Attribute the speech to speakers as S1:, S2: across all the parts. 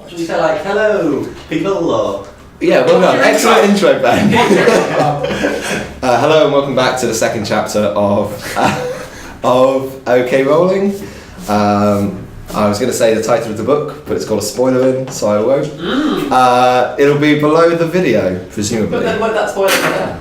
S1: Should we say like, hello, people, or?
S2: Yeah, well done. Excellent intro, Ben. Hello and welcome back to the second chapter of OK Rowling. I was going to say the title of the book, but it's got a spoiler in, so I won't. It'll be below the video, presumably.
S1: But then what that spoiler there?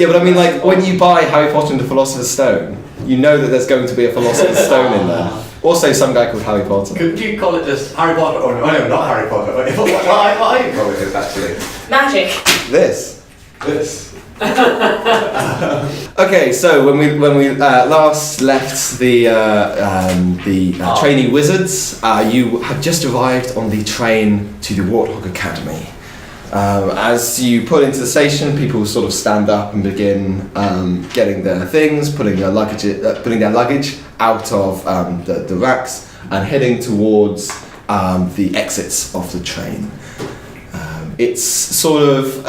S2: Yeah, but I mean, like, when you buy Harry Potter and the Philosopher's Stone, you know that there's going to be a Philosopher's Stone in there. Also, some guy called Harry Potter.
S1: Couldn't you call it just Harry Potter? Or no, not Harry Potter. What do you call it actually?
S3: Magic.
S2: This.
S1: This.
S2: Okay, so when we last left the trainee wizards, you had just arrived on the train to the Warthog Academy. As you pull into the station, people sort of stand up and begin getting their things, putting their luggage out of the racks and heading towards the exits of the train. It's sort of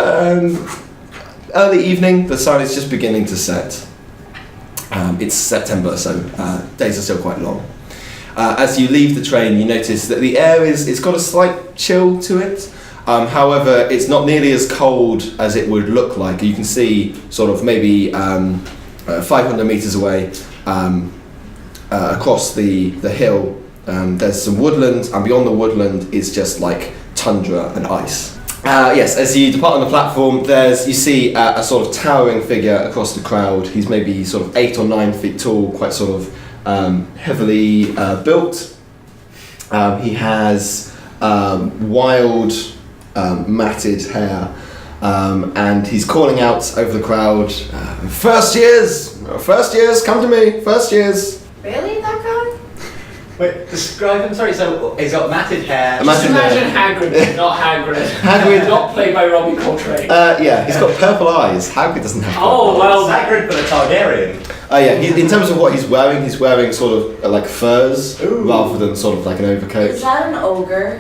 S2: early evening. The sun is just beginning to set. It's September, so days are still quite long. As you leave the train, you notice that the air it's got a slight chill to it. However, it's not nearly as cold as it would look like. You can see sort of maybe 500 meters away across the hill. There's some woodland, and beyond the woodland is just like tundra and ice. Yes, as you depart on the platform, you see a sort of towering figure across the crowd. He's maybe sort of 8 or 9 feet tall, quite sort of heavily built. He has wild matted hair, and he's calling out over the crowd, first years, come to me, first years.
S3: Really, that guy?
S1: Wait, describe him. Sorry, so he's got matted hair.
S4: Just imagine Hagrid, not Hagrid.
S2: Hagrid,
S4: not played by Robbie Coltrane.
S2: Yeah, he's got purple eyes. Hagrid doesn't have purple eyes.
S4: Well,
S1: Hagrid, but a Targaryen.
S2: Yeah, in terms of what he's wearing sort of like furs rather than sort of like an overcoat.
S3: Is that an ogre?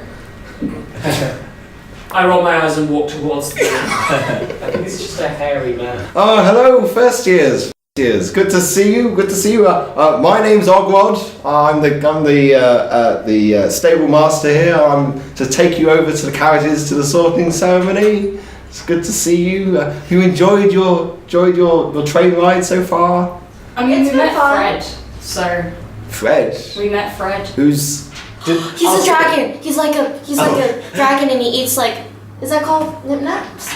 S4: I roll my eyes and walk towards the man. I think it's just a hairy man.
S2: Oh, hello, first years. Good to see you. My name's Ogwad. I'm the stable master here. I'm to take you over to the carriages to the sorting ceremony. It's good to see you. You enjoyed your train ride so far?
S5: I mean,
S3: It's
S5: we met
S3: been fun.
S5: Fred, so
S2: Fred.
S5: we met Fred.
S2: Who's?
S3: He's a dragon. He's like a dragon, and he eats like. Is that called nuts?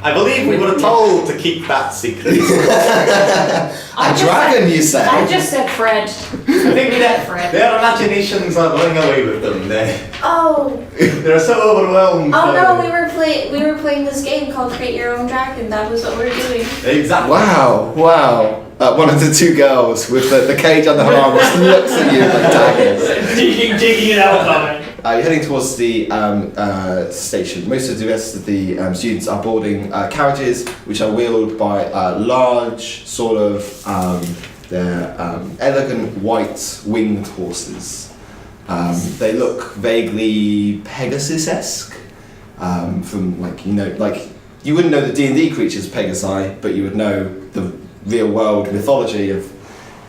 S1: I believe we were told to keep that secret.
S2: A dragon, you say?
S5: I just said Fred.
S1: I think
S5: Fred.
S1: their imaginations are going away with them.
S3: Oh.
S1: They're so overwhelmed.
S3: Oh no, we were playing this game called Create Your Own Dragon. That was what we were doing.
S1: Exactly.
S2: Wow. One of the two girls with the cage under her arm just looks at you like daggers.
S4: Digging it out of it.
S2: You're heading towards the station. Most of the rest of the students are boarding carriages, which are wheeled by large, sort of, they're elegant white winged horses. They look vaguely Pegasus-esque. From you wouldn't know the D&D creatures Pegasi, but you would know the real world mythology of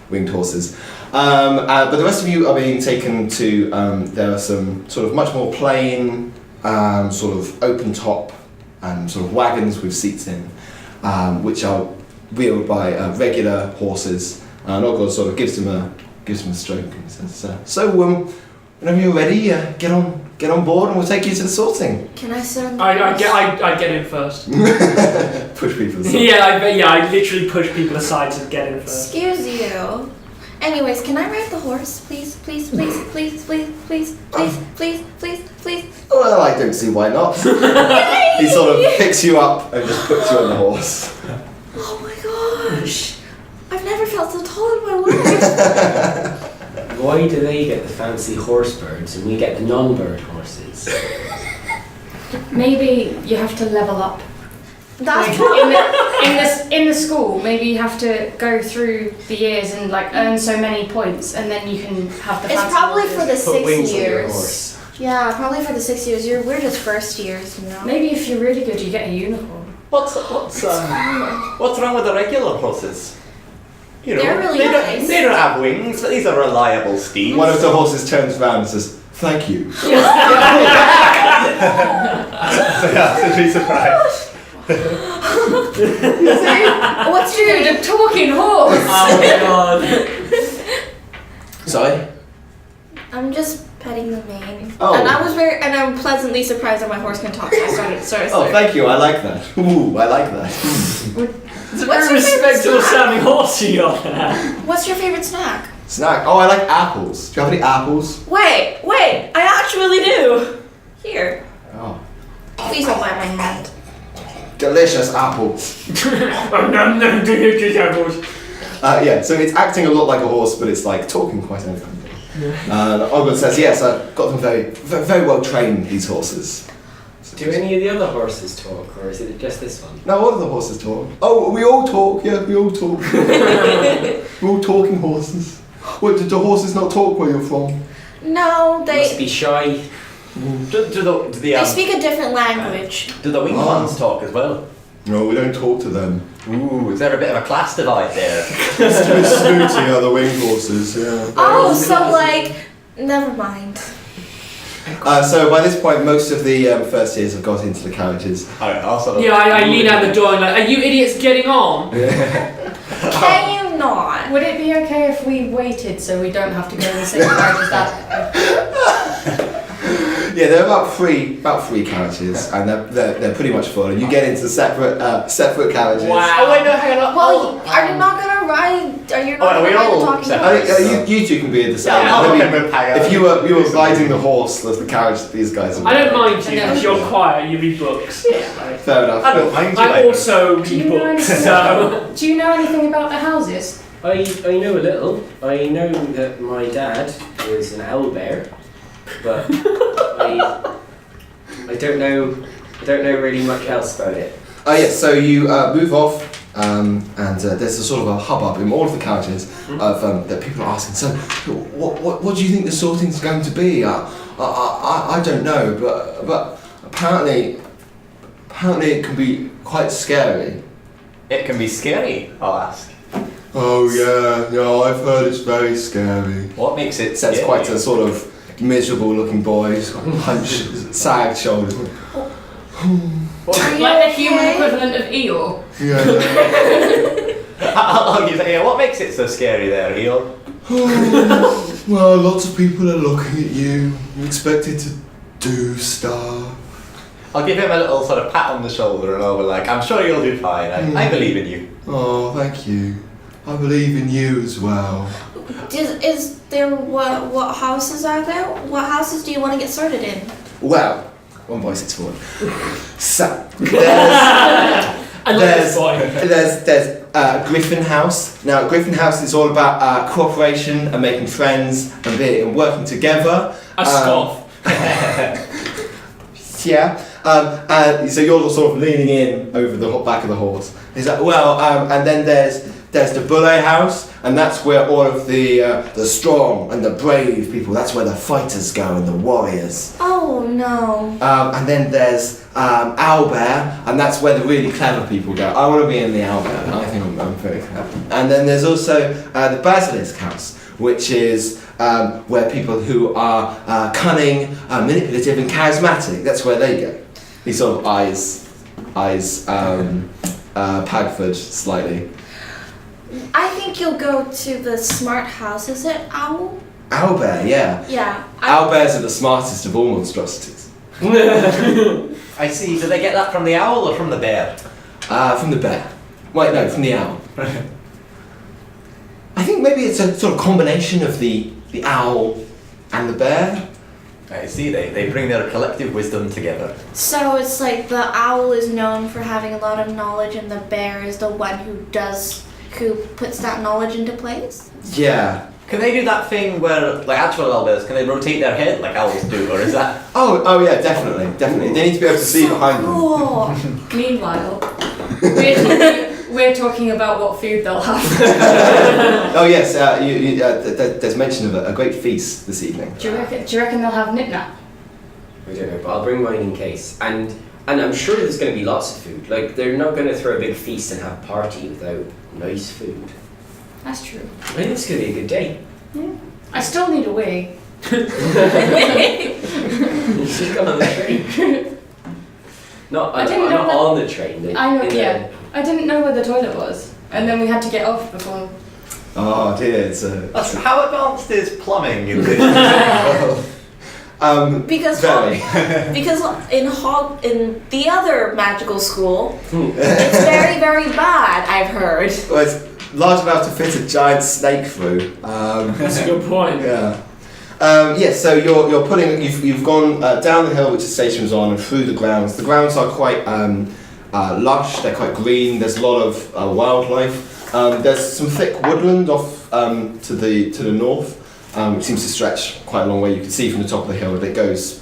S2: winged horses. But the rest of you are being taken to, there are some sort of much more plain, sort of open top, sort of wagons with seats in, which are wheeled by regular horses. And Ogod sort of gives him a stroke and says, so whenever you're ready, get on board and we'll take you to the sorting.
S3: Can I sit on the
S4: I get in first.
S2: Push people aside.
S4: I literally push people aside to get in first.
S3: Excuse you. Anyways, can I ride the horse, please? Please.
S2: Well, I don't see why not. He sort of picks you up and just puts you on the horse.
S3: Oh my gosh. I've never felt so tall in my life.
S6: Why do they get the fancy horse birds and we get the non-bird horses?
S5: Maybe you have to level up.
S3: That's
S5: In the school, maybe you have to go through the years and like earn so many points, and then you can have the.
S3: It's probably for the
S6: Put wings
S3: 6
S6: on your
S3: years.
S6: horse.
S3: Yeah, probably for the 6 years. We're just first years, you know.
S5: Maybe if you're really good, you get a unicorn.
S1: What's wrong with the regular horses? You know,
S3: They're really
S1: they
S3: nice.
S1: don't have wings, but these are reliable steeds.
S2: One of the horses turns around and says, Thank you.
S1: Yeah, to be surprised.
S3: What's
S5: Dude,
S3: your
S5: a talking horse!
S6: Oh my god.
S2: Sorry?
S3: I'm just petting the mane.
S2: Oh.
S3: And I'm pleasantly surprised that my horse can talk. So I started.
S2: Oh, thank you. I like that. Ooh, I like that.
S6: It's a
S3: What's
S6: very
S3: your favorite
S6: respectable
S3: snack?
S6: sounding horse you got there.
S3: What's your favorite snack?
S2: Snack. Oh, I like apples. Do you have any apples?
S3: Wait, I actually do. Here.
S2: Oh.
S3: Please don't bite my hand.
S2: Delicious apples.
S6: No, delicious apples.
S2: Yeah, so it's acting a lot like a horse, but it's like talking quite eloquently. Ogden says, yes, I've got them very well trained, these horses.
S6: Do any of the other horses talk, or is it just this one?
S2: No, all of the horses talk. Oh, we all talk, yeah, we all talk. We're all talking horses. What, do horses not talk where you're from?
S3: No,
S6: Must
S3: they
S6: be shy.
S3: they speak a different language.
S1: Do the winged ones talk as well?
S2: No, we don't talk to them.
S1: Ooh, is there a bit of a class divide there?
S2: It's too snooty are the winged horses, yeah.
S3: Oh, so like, never mind.
S2: So by this point, most of the first years have got into the carriages.
S1: Alright, I'll sort of...
S4: Yeah, I lean out the door and like, are you idiots getting on?
S3: Can you not?
S5: Would it be okay if we waited so we don't have to go in the same carriage as that?
S2: Yeah, there are about three carriages, and they're pretty much full. And you get into separate carriages.
S4: Wow.
S1: Oh wait, no, hang on.
S3: Well, are you not gonna ride? Are you not
S1: are we
S3: gonna ride
S1: all
S3: the talking
S1: separate?
S3: horse?
S2: You two can be at the same.
S1: Yeah, I'll
S2: Maybe
S1: remember Pag.
S2: if you were riding the horse, there's the carriage that these guys are.
S4: I don't mind you
S5: And then-
S4: because you're quiet, you read books.
S2: Fair enough.
S1: I don't mind you.
S4: I
S1: like
S4: also
S5: Do you
S4: read
S5: know
S4: books,
S5: anything
S4: so...
S5: Do you know anything about the houses?
S6: I know a little. I know that my dad was an owlbear, but I don't know really much else about it.
S2: Oh yes, so you move off, and there's a sort of a hubbub in all of the carriages of that people are asking. So, what do you think the sorting's going to be? I don't know, but apparently it can be quite scary.
S1: It can be scary, I'll ask.
S2: Oh yeah, I've heard it's very scary.
S1: What makes it
S2: Says
S1: scary?
S2: quite a sort of miserable-looking boy. He's got hunched, sagged shoulders.
S3: Are you
S5: Like the
S3: okay?
S5: human equivalent of Eeyore?
S2: Yeah.
S1: I'll give it. What makes it so scary there, Eeyore?
S2: Well, lots of people are looking at you. You're expected to do stuff.
S1: I'll give him a little sort of pat on the shoulder and I'll be like, I'm sure you'll do fine. I believe in you.
S2: Oh, thank you. I believe in you as well.
S3: Is there what houses are there? What houses do you want to get sorted in?
S2: Well, 1 by 6 forward. So
S4: I love this boy.
S2: there's Griffin House. Now, Griffin House is all about cooperation and making friends and working together.
S4: I scoff.
S2: Yeah. So you're sort of leaning in over the back of the horse. He's like, well, and then there's the Bullet House, and that's where all of the strong and the brave people. That's where the fighters go and the warriors.
S3: Oh no.
S2: And then there's Owlbear, and that's where the really clever people go. I want to be in the Owlbear. I think I'm very clever. And then there's also the Basilisk House, which is where people who are cunning, manipulative, and charismatic. That's where they go. He sort of eyes Pagford slightly.
S3: I think you'll go to the smart house. Is it Owl?
S2: Owlbear, yeah.
S3: Yeah.
S2: Owlbears are the smartest of all monstrosities.
S1: I see. Do they get that from the owl or from the bear?
S2: From the bear. Wait, no, from the owl. I think maybe it's a sort of combination of the owl and the bear.
S1: I see. They bring their collective wisdom together.
S3: So it's like the owl is known for having a lot of knowledge, and the bear is the one who puts that knowledge into place.
S2: Yeah.
S1: Can they do that thing where, like actual owlbears, can they rotate their head like owls do, or is that?
S2: Oh yeah, definitely. They need to be able to see behind them.
S3: Cool.
S5: Meanwhile, we're talking about what food they'll have.
S2: Oh yes, there's mention of a great feast this evening.
S5: Do you reckon they'll have knick-knack?
S6: I don't know, but I'll bring mine in case. And I'm sure there's going to be lots of food. Like, they're not going to throw a big feast and have a party without nice food.
S5: That's true.
S6: I think it's going to be a good day.
S5: I still need a wig.
S6: She's gone on the train. Not
S5: I didn't know
S6: not on the train.
S5: I know,
S6: in the-
S5: yeah. I didn't know where the toilet was, and then we had to get off before.
S2: Oh dear, it's
S1: How advanced is plumbing in this?
S3: Because
S2: very.
S3: because in the other magical school, it's very very bad. I've heard.
S2: Well, it's large enough to fit a giant snake through.
S4: That's a good point.
S2: Yeah. Yes, so you're putting you've gone down the hill which the station was on and through the grounds. The grounds are quite lush. They're quite green. There's a lot of wildlife. There's some thick woodland off to the north, which seems to stretch quite a long way. You can see from the top of the hill that it goes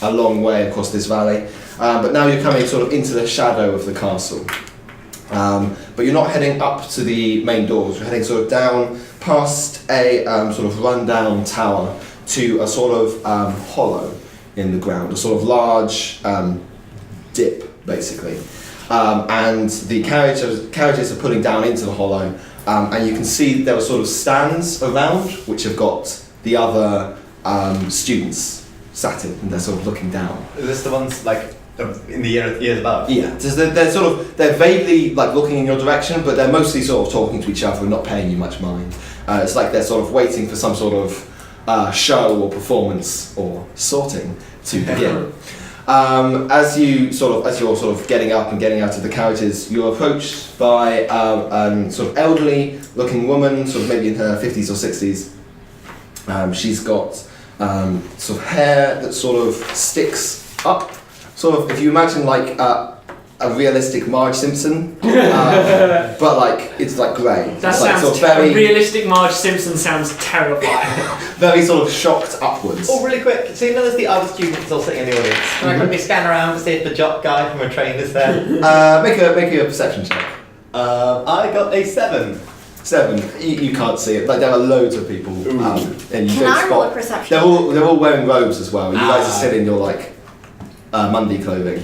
S2: a long way across this valley. But now you're coming sort of into the shadow of the castle. But you're not heading up to the main doors. You're heading sort of down past a sort of rundown tower to a sort of hollow in the ground, a sort of large dip, basically. And the carriages are pulling down into the hollow, and you can see there are sort of stands around which have got the other students sat in, and they're sort of looking down.
S1: Is this the ones like in the years above?
S2: Yeah, so they're vaguely like looking in your direction, but they're mostly sort of talking to each other and not paying you much mind. It's like they're sort of waiting for some sort of show or performance or sorting to begin. As you're sort of getting up and getting out of the carriages, you're approached by a sort of elderly-looking woman, sort of maybe in her 50s or 60s. She's got sort of hair that sort of sticks up. Sort of, if you imagine like a realistic Marge Simpson, but like it's like grey.
S4: That
S2: It's like
S4: sounds
S2: sort of very,
S4: realistic. Marge Simpson sounds terrifying.
S2: very sort of shocked upwards.
S1: Oh, really quick. So you know there's the other students all sitting in the audience. Can I quickly scan around to see if the jock guy from a train is there?
S2: Make a perception check.
S1: I got a 7.
S2: 7. You can't see it. Like there are loads of people, and you
S3: Can
S2: don't
S3: I roll a
S2: spot.
S3: perception?
S2: They're all wearing robes as well. You guys are still in your like Monday clothing.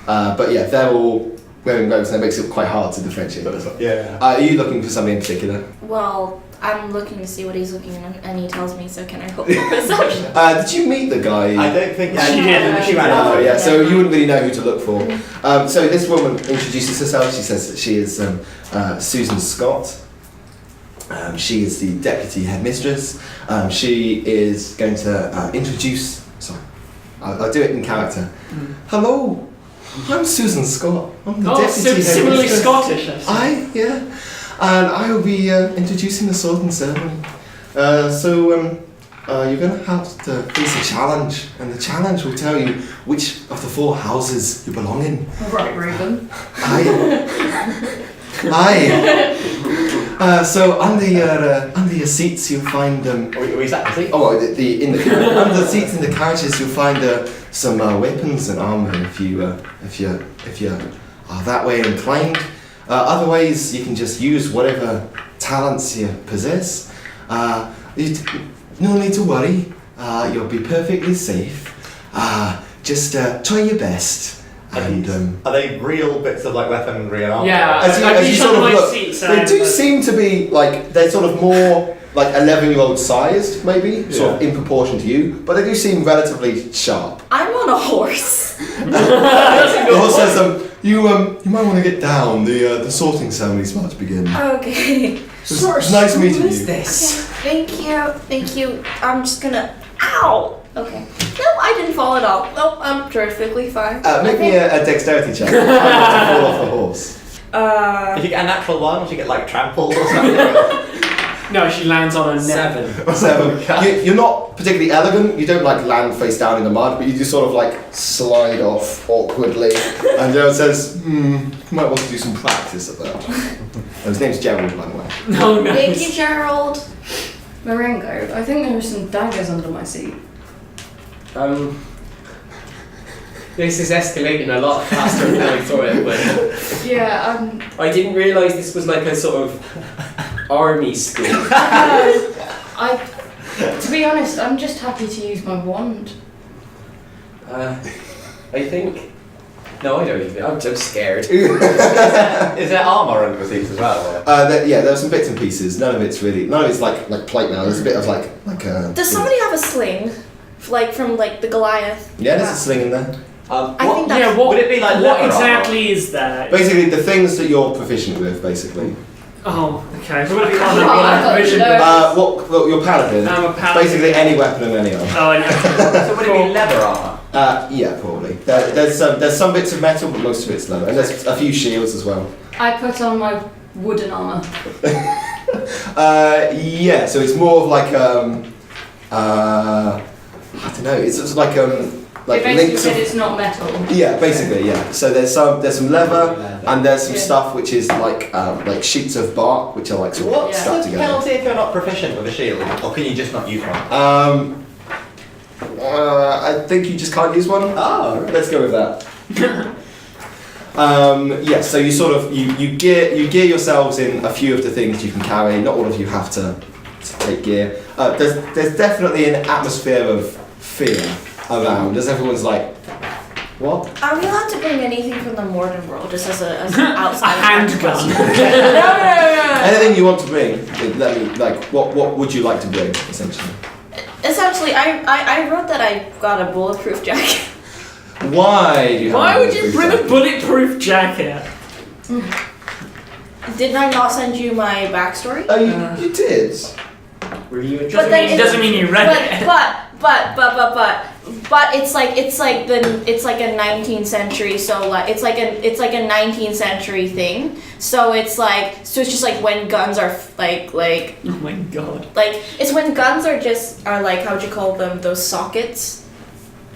S2: But yeah, they're all wearing robes, and it makes it quite hard to differentiate.
S1: Yeah.
S2: Are you looking for something in particular?
S3: Well, I'm looking to see what he's looking at, and he tells me. So can I roll a perception?
S2: Did you meet the guy?
S1: I don't think
S4: She did.
S1: She ran
S2: Oh,
S1: out.
S2: yeah, so you wouldn't really know who to look for. So this woman introduces herself. She says that she is Susan Scott. She is the deputy headmistress. She is going to introduce. Sorry, I'll do it in character. Hello, I'm Susan Scott. I'm the deputy
S4: similarly
S2: headmistress.
S4: Scottish.
S2: Yeah, and I will be introducing the sword and ceremony. You're going to have to face a challenge, and the challenge will tell you which of the 4 houses you belong in.
S5: Right, Reuben.
S2: So under your seats you'll find
S1: We sat in the seat.
S2: under the seats in the carriages you'll find some weapons and armor if you are that way inclined. Otherwise you can just use whatever talents you possess. No need to worry. You'll be perfectly safe. Just try your best. And
S1: Are they real bits of like weaponry and armor?
S4: Yeah,
S2: as you sort of look,
S4: seats.
S2: they do seem to be like they're sort of more like 11-year-old sized, maybe sort of in proportion to you, but they do seem relatively sharp.
S3: I'm on a horse.
S2: The horse says, you might want to get down. The sorting ceremony's about to begin.
S3: Okay.
S2: It's nice meeting
S4: Who is
S2: you.
S4: this?
S3: Thank you. I'm just gonna. Ow. Okay. No, I didn't fall at all. Nope, I'm perfectly fine.
S2: Make me a dexterity check. To fall off the horse.
S1: If you get a natural 1, or you get like trampled or something.
S4: No, she lands on her neck.
S2: 7. You're not particularly elegant. You don't like land face down in the mud, but you just sort of like slide off awkwardly. And Gerald says, "You might want to do some practice at that." And his name's Gerald, by the way.
S4: No, no.
S3: Thank you, Gerald.
S5: Marengo, I think there are some daggers under my seat.
S6: This is escalating a lot faster than I thought it would.
S5: Yeah,
S6: I didn't realise this was like a sort of army school.
S5: to be honest, I'm just happy to use my wand.
S6: I think No, I don't even. I'm so scared.
S1: Is there armour under the seats as well? Or?
S2: Yeah, there are some bits and pieces. None of it's like plate now. There's a bit of like a.
S3: Does somebody have a sling? Like from like the Goliath?
S2: Yeah, there's a sling in there.
S3: I think that's...
S4: what
S1: would it be like
S4: What
S1: leather
S4: exactly is that?
S2: Basically, the things that you're proficient with, basically.
S4: Oh, okay. So what do you
S5: Oh, I got
S4: vision?
S5: no.
S2: What you're paladin.
S4: I'm a paladin.
S2: Basically, any weapon and any armor.
S4: Oh, I know.
S1: So would it be leather armour?
S2: Yeah, probably. There's some bits of metal, but most of it's leather, and there's a few shields as well.
S5: I put on my wooden armour.
S2: Yeah, so it's more of like I don't know. It's sort of like
S5: It basically
S2: links
S5: said
S2: of,
S5: it's not metal.
S2: yeah, basically, yeah. So there's some leather, and there's some
S5: Yeah.
S2: stuff which is like sheets of bark, which are like sort of
S1: What's
S2: stuck
S1: the
S2: together.
S1: penalty if you're not proficient with a shield? Or can you just not use one?
S2: I think you just can't use one.
S1: Oh, right.
S2: Let's go with that. Yeah, so you sort of you gear yourselves in a few of the things you can carry. Not all of you have to take gear. There's definitely an atmosphere of fear around, as everyone's like, what?
S3: Are we allowed to bring anything from the modern world just as an outside?
S4: A handgun.
S3: No.
S2: Anything you want to bring? Let me what would you like to bring essentially?
S3: Essentially, I wrote that I got a bulletproof jacket.
S2: Why do you? Have
S4: Why
S2: a
S4: would you
S2: bulletproof
S4: bring a
S2: jacket?
S4: bulletproof jacket?
S3: Didn't I not send you my backstory?
S2: Oh, you did.
S6: Were you
S3: But
S6: interested?
S3: then
S4: It doesn't mean you read it.
S3: But it's like a 19th century, so like it's like a 19th century thing. So it's just like when guns are like
S4: Oh my god.
S3: like it's when guns are like, how'd you call them, those sockets?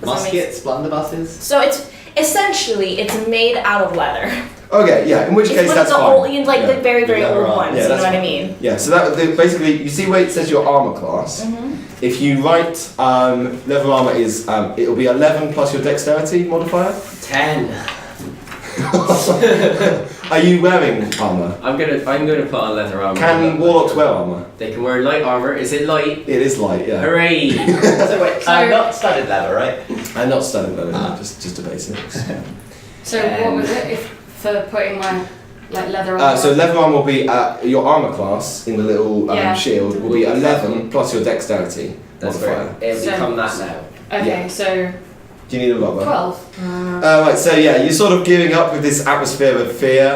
S3: Does that make
S1: Muskets, blunderbusses?
S3: So it's essentially it's made out of leather.
S2: Okay, yeah. In which
S3: It's
S2: case
S3: one
S2: that's
S3: of the
S2: fine.
S3: old, like
S2: Yeah.
S3: the very
S1: Leather
S3: old
S1: armor.
S3: ones.
S2: Yeah,
S3: You know
S2: that's
S3: what I
S2: fine.
S3: mean?
S2: Yeah, so basically, you see where it says your armor class. If you write leather armor is it'll be 11 plus your dexterity modifier.
S6: 10.
S2: Are you wearing armor?
S6: I'm gonna put on leather armor.
S2: Can warlocks wear armor?
S6: They can wear light armor. Is it light?
S2: It is light, yeah.
S6: Hooray!
S1: So wait, not studded leather, right?
S2: I'm not studying leather, just a basics.
S5: So what was it for putting my leather armour?
S2: So leather armor will be your armor class in the little
S5: Yeah.
S2: shield will be 11 plus your dexterity
S6: That's
S2: modifier.
S6: fair. It'll
S5: So-
S6: become that now.
S5: Okay,
S2: yeah.
S5: so
S2: Do you need a rubber?
S5: 12.
S2: Right, so yeah, you're sort of gearing up with this atmosphere of fear.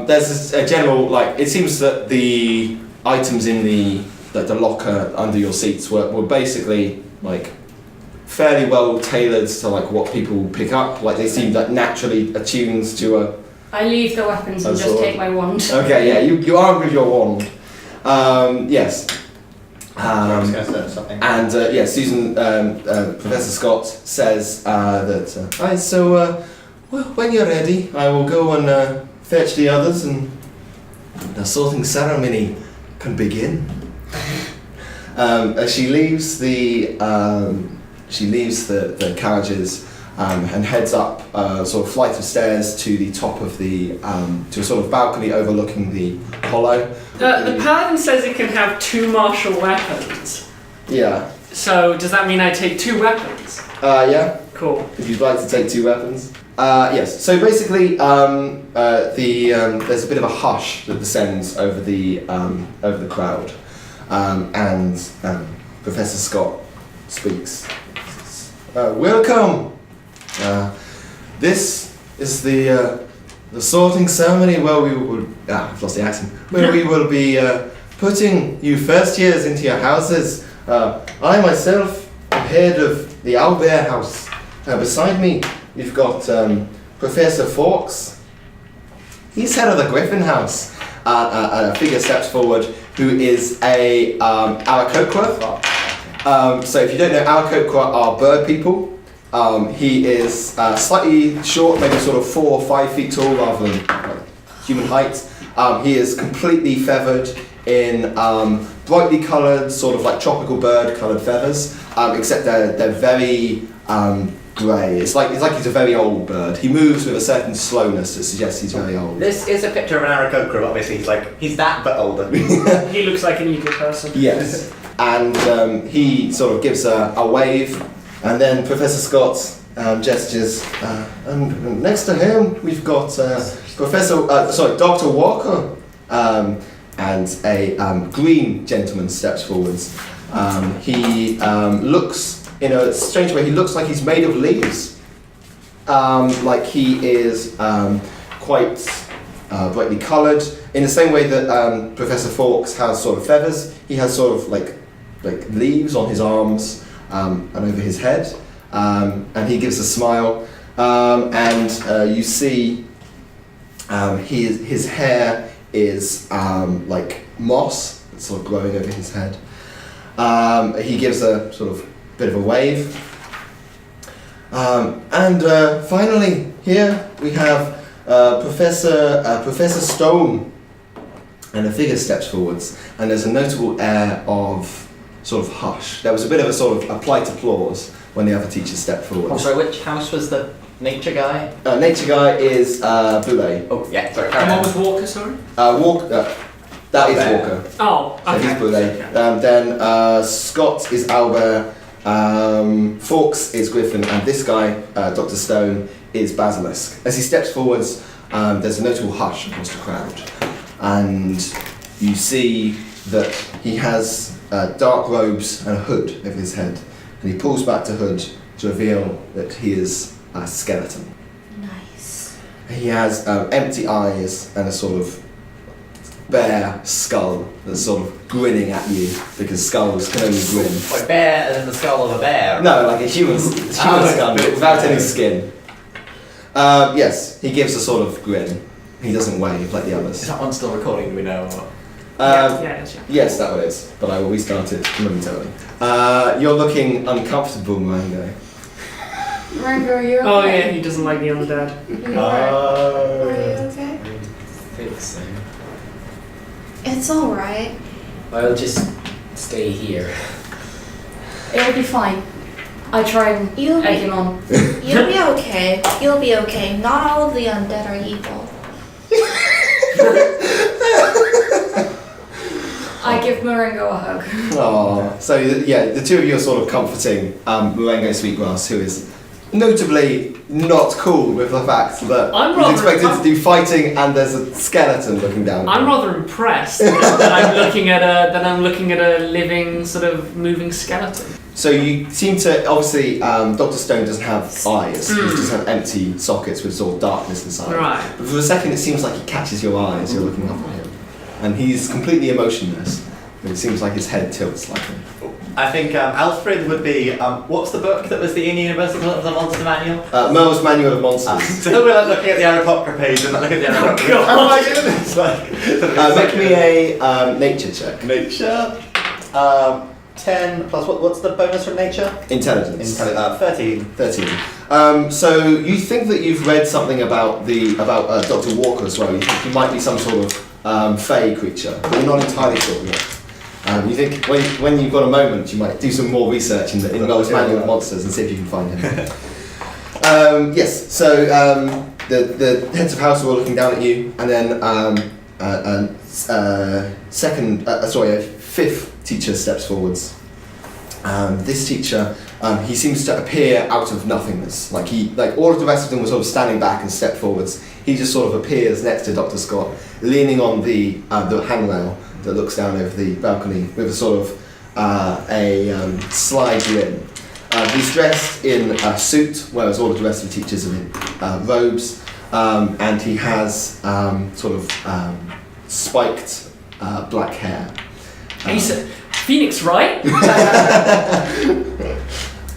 S2: There's a general, it seems that the items in the locker under your seats were basically fairly well tailored to what people pick up. They seem naturally attuned to a.
S5: I leave the weapons and
S2: That's
S5: just
S2: all.
S5: take my wand.
S2: Okay, yeah, you armed with your wand. Yes.
S1: I was going to say something.
S2: And yeah, Susan, Professor Scott says that. So when you're ready, I will go and fetch the others, and the sorting ceremony can begin. As she leaves the carriages and heads up a sort of flight of stairs to the top of the to a sort of balcony overlooking the hollow.
S4: The paladin says it can have 2 martial weapons.
S2: Yeah.
S4: So does that mean I take 2 weapons?
S2: Yeah.
S4: Cool.
S2: If you'd like to take 2 weapons. Yes. So basically, there's a bit of a hush that descends over the crowd, and Professor Scott speaks. Welcome. This is the sorting ceremony where we will. I've lost the accent. Where we will be putting you first years into your houses. I myself am head of the Owlbear House. Beside me, we've got Professor Fawkes. He's head of the Griffin House. A figure steps forward who is a Aarakocra. So if you don't know, Aarakocra are bird people. He is slightly short, maybe sort of 4 or 5 feet tall rather than human height. He is completely feathered in brightly coloured, sort of tropical bird coloured feathers, except they're very grey. It's like he's a very old bird. He moves with a certain slowness that suggests he's very old.
S1: This is a picture of an Aarakocra, obviously he's that but older.
S4: He looks like an evil person.
S2: Yes. And he sort of gives a wave, and then Professor Scott gestures. And next to him, we've got Dr. Walker, and a green gentleman steps forwards. He looks, in a strange way, he looks like he's made of leaves. Like he is quite brightly coloured. In the same way that Professor Fawkes has sort of feathers, he has sort of like leaves on his arms and over his head. And he gives a smile, and you see his hair is like moss, it's sort of growing over his head. He gives a sort of bit of a wave. And finally, here we have Professor Stone, and a figure steps forwards, and there's a notable air of sort of hush. There was a bit of a sort of a polite applause when the other teachers stepped forward.
S1: Oh, sorry, which house was the nature guy?
S2: Nature guy is Boulay.
S1: Oh, yeah, sorry,
S4: And
S1: carry
S4: what
S1: on.
S4: was Walker, sorry?
S2: That is Walker.
S4: Oh,
S2: So
S4: okay.
S2: he's Boulay. Then Scott is Albert, Fawkes is Griffin, and this guy, Dr. Stone, is Basilisk. As he steps forwards, there's a notable hush across the crowd. And you see that he has dark robes and a hood over his head. And he pulls back the hood to reveal that he is a skeleton.
S3: Nice.
S2: He has empty eyes and a sort of bare skull that's sort of grinning at you, because skulls can only grin.
S1: Like bear and then the skull of a bear.
S2: No, like a human skull without any skin. Yes, he gives a sort of grin. He doesn't wave like the
S1: Is
S2: others.
S1: that one still recording, do we know? Or?
S4: Yeah.
S2: Yes, that one is, but I will restart it momentarily. You're looking uncomfortable, Marango.
S5: Rango, are you okay?
S4: Oh yeah, he doesn't like the undead.
S5: Are you alright? Are you okay?
S6: I think so.
S3: It's alright.
S6: I'll just stay here.
S5: It'll be fine. I try and
S3: You'll
S5: egg
S3: be,
S5: him on.
S3: you'll be okay. You'll be okay. Not all of the undead are evil.
S5: I give Marengo a hug.
S2: Oh, so yeah, the two of you are sort of comforting Marengo Sweetgrass, who is notably not cool with the fact that
S4: I'm
S2: he's
S4: rather-
S2: expected to do fighting and there's a skeleton looking down. at
S4: I'm
S2: him.
S4: rather impressed that I'm looking at a living sort of moving skeleton.
S2: So you seem to, obviously, Dr. Stone doesn't have eyes, he just have empty sockets with sort of darkness inside.
S4: Right.
S2: But for a second it seems like he catches your eye as you're looking up at him. And he's completely emotionless. It seems like his head tilts slightly.
S1: I think Alfred would be. What's the book that was the Universal of the Monster Manual?
S2: Merle's Manual of Monsters.
S1: So we're like looking at the Aarakocra page and like looking at the Aarakocra. How am I doing this?
S2: Make me a nature check.
S1: Nature. 10 plus what's the bonus from nature?
S2: Intelligence.
S1: 13.
S2: 13. So you think that you've read something about Dr. Walker as well. You think he might be some sort of fey creature, but you're not entirely sure yet. You think when you've got a moment, you might do some more research in Merle's Manual of Monsters and see if you can find him. Yes. So the heads of house are all looking down at you, and then a fifth teacher steps forwards. This teacher, he seems to appear out of nothingness. Like all of the rest of them were sort of standing back and stepped forwards. He just sort of appears next to Dr. Scott, leaning on the handrail that looks down over the balcony with a sort of a slide rim. He's dressed in a suit, whereas all of the rest of the teachers are in robes, and he has sort of spiked black hair.
S4: He's Phoenix, right?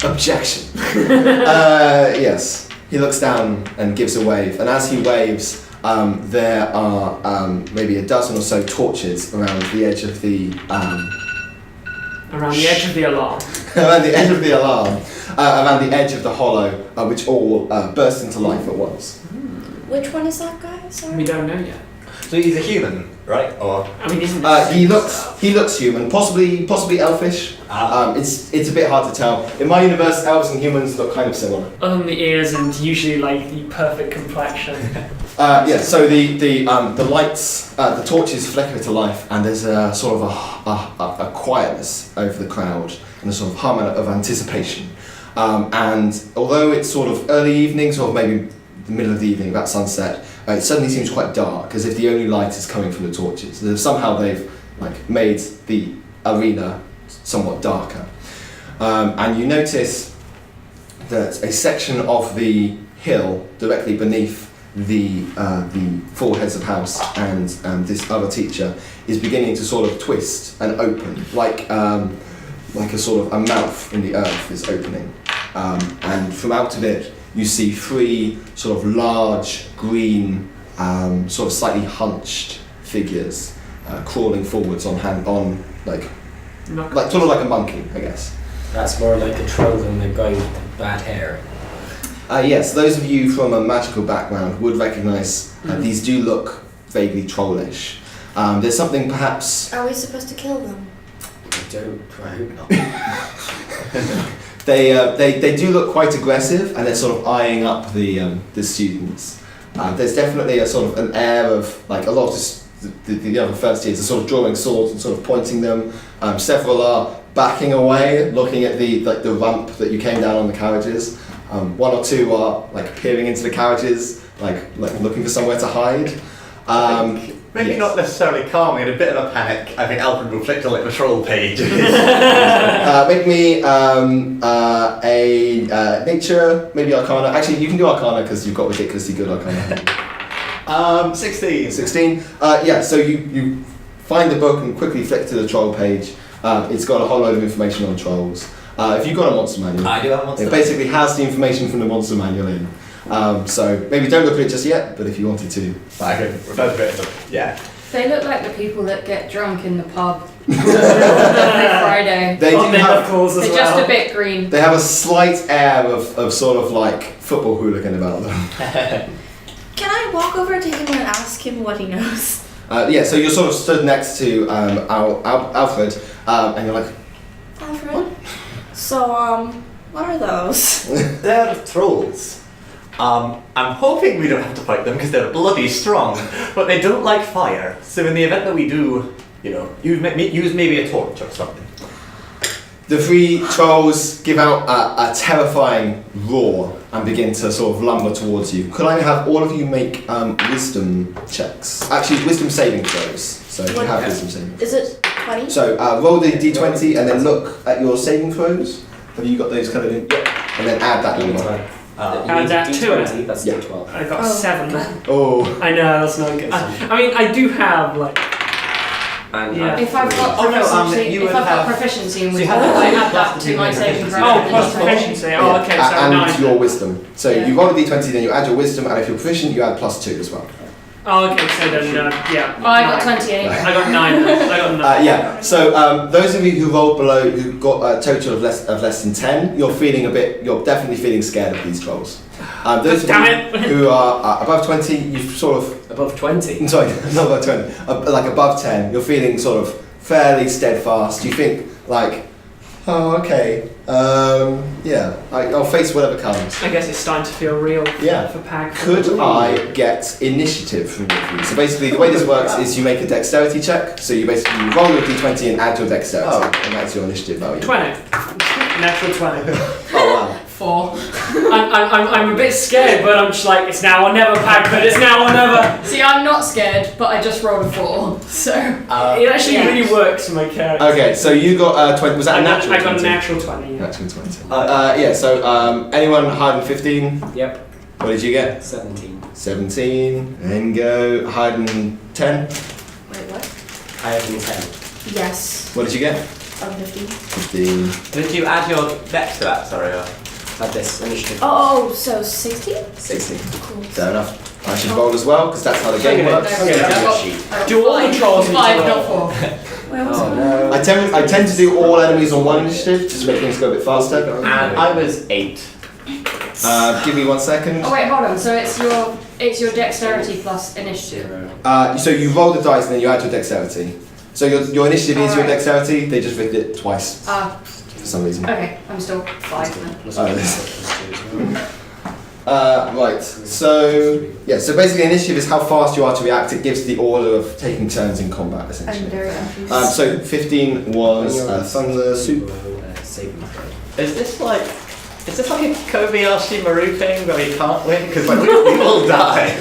S2: Objection. Yes, he looks down and gives a wave, and as he waves, there are maybe a dozen or so torches around the edge of the
S4: Around the edge of the alarm.
S2: around the edge of the alarm, around the edge of the hollow, which all burst into life at once.
S3: Which one is that guy? Sorry.
S4: We don't know yet.
S1: So he's a human, right? Or
S4: I mean, isn't
S2: He looks human, possibly elfish. It's a bit hard to tell. In my universe, elves and humans look kind of similar.
S4: other than the ears and usually like the perfect complexion.
S2: Yeah. So the lights, the torches flicker to life, and there's a sort of a quietness over the crowd and a sort of hum of anticipation. And although it's sort of early evening, sort of maybe the middle of the evening, about sunset, it suddenly seems quite dark, as if the only light is coming from the torches. Somehow they've made the arena somewhat darker. And you notice that a section of the hill directly beneath the four heads of house and this other teacher is beginning to sort of twist and open, like a sort of a mouth in the earth is opening. And from out of it, you see three sort of large, green, sort of slightly hunched figures crawling forwards like sort of like a monkey, I guess.
S6: That's more like a troll than the guy with the bad hair.
S2: Yes, those of you from a magical background would recognise these do look vaguely trollish. There's something perhaps...
S3: Are we supposed to kill them?
S6: I hope not.
S2: They do look quite aggressive, and they're sort of eyeing up the students. There's definitely a sort of an air of, like, a lot of the other first years are sort of drawing swords and sort of pointing them. Several are backing away, looking at the ramp that you came down on the carriages. One or two are like peering into the carriages, like looking for somewhere to hide.
S1: Maybe
S2: Yes.
S1: not necessarily calming, in a bit of a panic. I think Alfred will flick to like the troll page.
S2: Make me a nature, maybe Arcana. Actually, you can do Arcana because you've got ridiculously good Arcana.
S1: 16.
S2: 16. Yeah. So you find the book and quickly flick to the troll page. It's got a whole load of information on trolls. If you've got a monster manual,
S1: I do have a monster
S2: it basically has the information from the monster manual in. So maybe don't look at it just yet, but if you wanted to.
S1: I could refer to it as yeah.
S5: They look like the people that get drunk in the pub every Friday.
S2: They do have,
S4: calls as
S5: They're
S4: well.
S5: just a bit green.
S2: they have a slight air of sort of like football hooligan about them.
S3: Can I walk over to him and ask him what he knows?
S2: Yeah, so you're sort of stood next to Alfred, and you're like,
S3: Alfred? So, what are those?
S1: They're trolls. I'm hoping we don't have to fight them because they're bloody strong, but they don't like fire. So in the event that we do, use maybe a torch or something.
S2: the three trolls give out a terrifying roar and begin to sort of lumber towards you. Could I have all of you make wisdom checks? Actually, wisdom saving throws. So you have wisdom saving.
S3: Is it 20?
S2: So roll the d20 and then look at your saving throws. Have you got those covered in? Yep. And then add that number.
S4: Add that to it.
S6: D20, that's
S2: Yeah.
S6: D12.
S4: I got 7.
S2: Oh.
S4: I know, that's not good. I mean, I do have, like...
S6: And
S4: Yeah.
S5: If I've got
S1: Oh, no,
S5: proficiency,
S1: you
S5: if
S1: would
S5: I've got
S1: have-
S5: proficiency in
S1: so you
S5: wisdom,
S1: have
S5: I
S1: a
S5: add that
S1: plus
S5: to my saving throw.
S4: Oh, plus proficiency. Oh, okay, so
S2: and
S4: 9.
S2: your wisdom. So
S5: Yeah.
S2: you roll a d20, then you add your wisdom, and if you're proficient, you add +2 as well.
S4: Oh, okay, so then, yeah.
S5: Oh, I got
S4: 9.
S5: 28.
S4: I got 9. I got 9.
S2: Yeah. So those of you who rolled below, who got a total of less than 10, you're definitely feeling scared of these trolls. Those of
S4: Damn
S2: you
S4: it.
S2: who are above 20, you've sort of
S6: above 20.
S2: sorry, not above 20, like above 10, you're feeling sort of fairly steadfast. You think like, oh, okay, yeah, I'll face whatever comes.
S4: I guess it's starting to feel real
S2: Yeah.
S4: for Pag.
S2: Could I get initiative from you? So basically, the way this works is you make a dexterity check. So you basically roll your d20 and add your dexterity, and that's your initiative value.
S4: 20. Natural 20.
S2: Oh wow.
S5: 4.
S4: I'm a bit scared, but I'm just like, it's now or never, Pag, but it's now or never.
S5: See, I'm not scared, but I just rolled a 4. So.
S4: It actually
S5: Yeah.
S4: really works for my character.
S2: Okay, so you got 20. Was that a natural?
S4: I got a
S2: 20?
S4: natural 20. Yeah.
S2: Natural 20. Yeah. So anyone higher than 15?
S6: Yep,
S2: What did you get?
S6: 17.
S2: 17. Then go higher than 10.
S3: Wait, what?
S6: Higher than 10.
S3: Yes.
S2: What did you get?
S3: I'm 15.
S2: 15.
S1: Did you add your dex to that? Sorry.
S6: Add this initiative.
S3: Oh, so 16?
S2: 16.
S3: Cool.
S2: Fair enough. I should roll as well because that's how the game works.
S6: Okay,
S5: I
S6: that's
S5: got-
S6: your sheet.
S5: I got
S4: Do all the
S5: 5.
S4: trolls need to
S5: 5,
S4: roll?
S5: not 4.
S3: Where was
S6: Oh
S3: it?
S6: no.
S2: I tend to do all enemies on one initiative just to make things go a bit faster.
S1: And I was 8.
S2: Give me 1 second.
S5: Oh wait, hold on. So it's your dexterity plus initiative.
S6: 0.
S2: So you roll the dice and then you add your dexterity. So your initiative is your
S5: Alright.
S2: dexterity. They just rigged it twice
S5: Ah,
S2: for some reason.
S5: okay. I'm still 5 then.
S6: Plus
S2: Oh,
S6: one,
S2: this-
S6: plus 2 as well.
S2: Right. So yeah. So basically, initiative is how fast you are to react. It gives the order of taking turns in combat,
S3: I'm
S2: essentially.
S3: very confused.
S2: So 15 was Thunder Soup.
S6: Saving throw.
S1: Is this like Is this like a Kobayashi Maru thing where we can't win? Because like, we will die.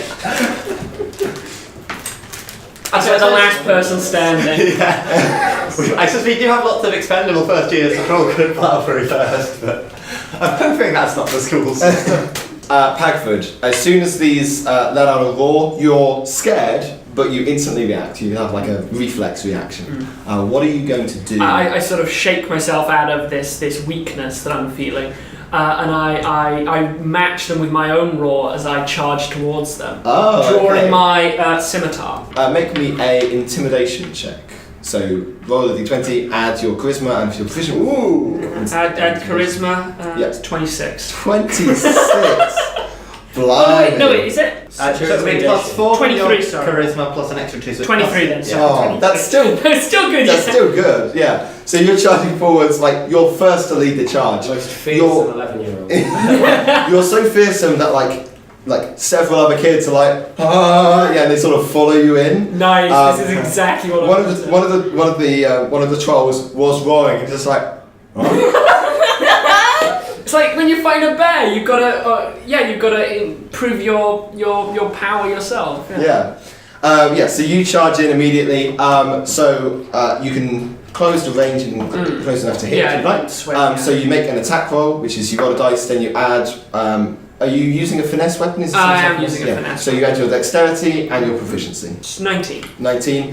S4: That's like the last person standing.
S1: Yeah. I suppose we do have lots of expendable first years to roll good Phylactery first, but I'm hoping that's not the school system.
S2: Pagford, as soon as these let out a roar, you're scared, but you instantly react. You have like a reflex reaction. What are you going to do?
S4: I sort of shake myself out of this weakness that I'm feeling, and I match them with my own roar as I charge towards them, drawing my scimitar.
S2: Make me a intimidation check. So roll a d20, add your charisma, and if you're proficient,
S4: Add charisma.
S2: Yes.
S4: 26.
S2: 26.
S4: Oh wait, no wait, is it?
S1: So it'll be plus 4
S4: 23,
S1: on your
S4: sorry.
S1: charisma plus an extra 2. So
S4: 23 then.
S1: Yeah.
S4: Sorry,
S2: Oh,
S4: 23.
S2: that's still
S4: It's still good.
S2: That's
S4: yeah.
S2: still good, yeah. So you're charging forwards, like you're first to lead the charge.
S6: Most fearsome 11-year-old.
S2: You're so fearsome that like several other kids are like, and they sort of follow you in.
S4: Nice. This is exactly what I wanted.
S2: One of the trolls was roaring and just like,
S4: It's like when you find a bear, you've gotta improve your power yourself.
S2: yeah. So you charge in immediately. So you can close the range and close enough to hit if you like. So you make an attack roll, which is you roll a dice, then you add. Are you using a finesse weapon? Is it
S4: I
S2: some
S4: am
S2: type of-
S4: using a finesse
S2: So you add your dexterity and your proficiency.
S4: It's 19.
S2: 19. You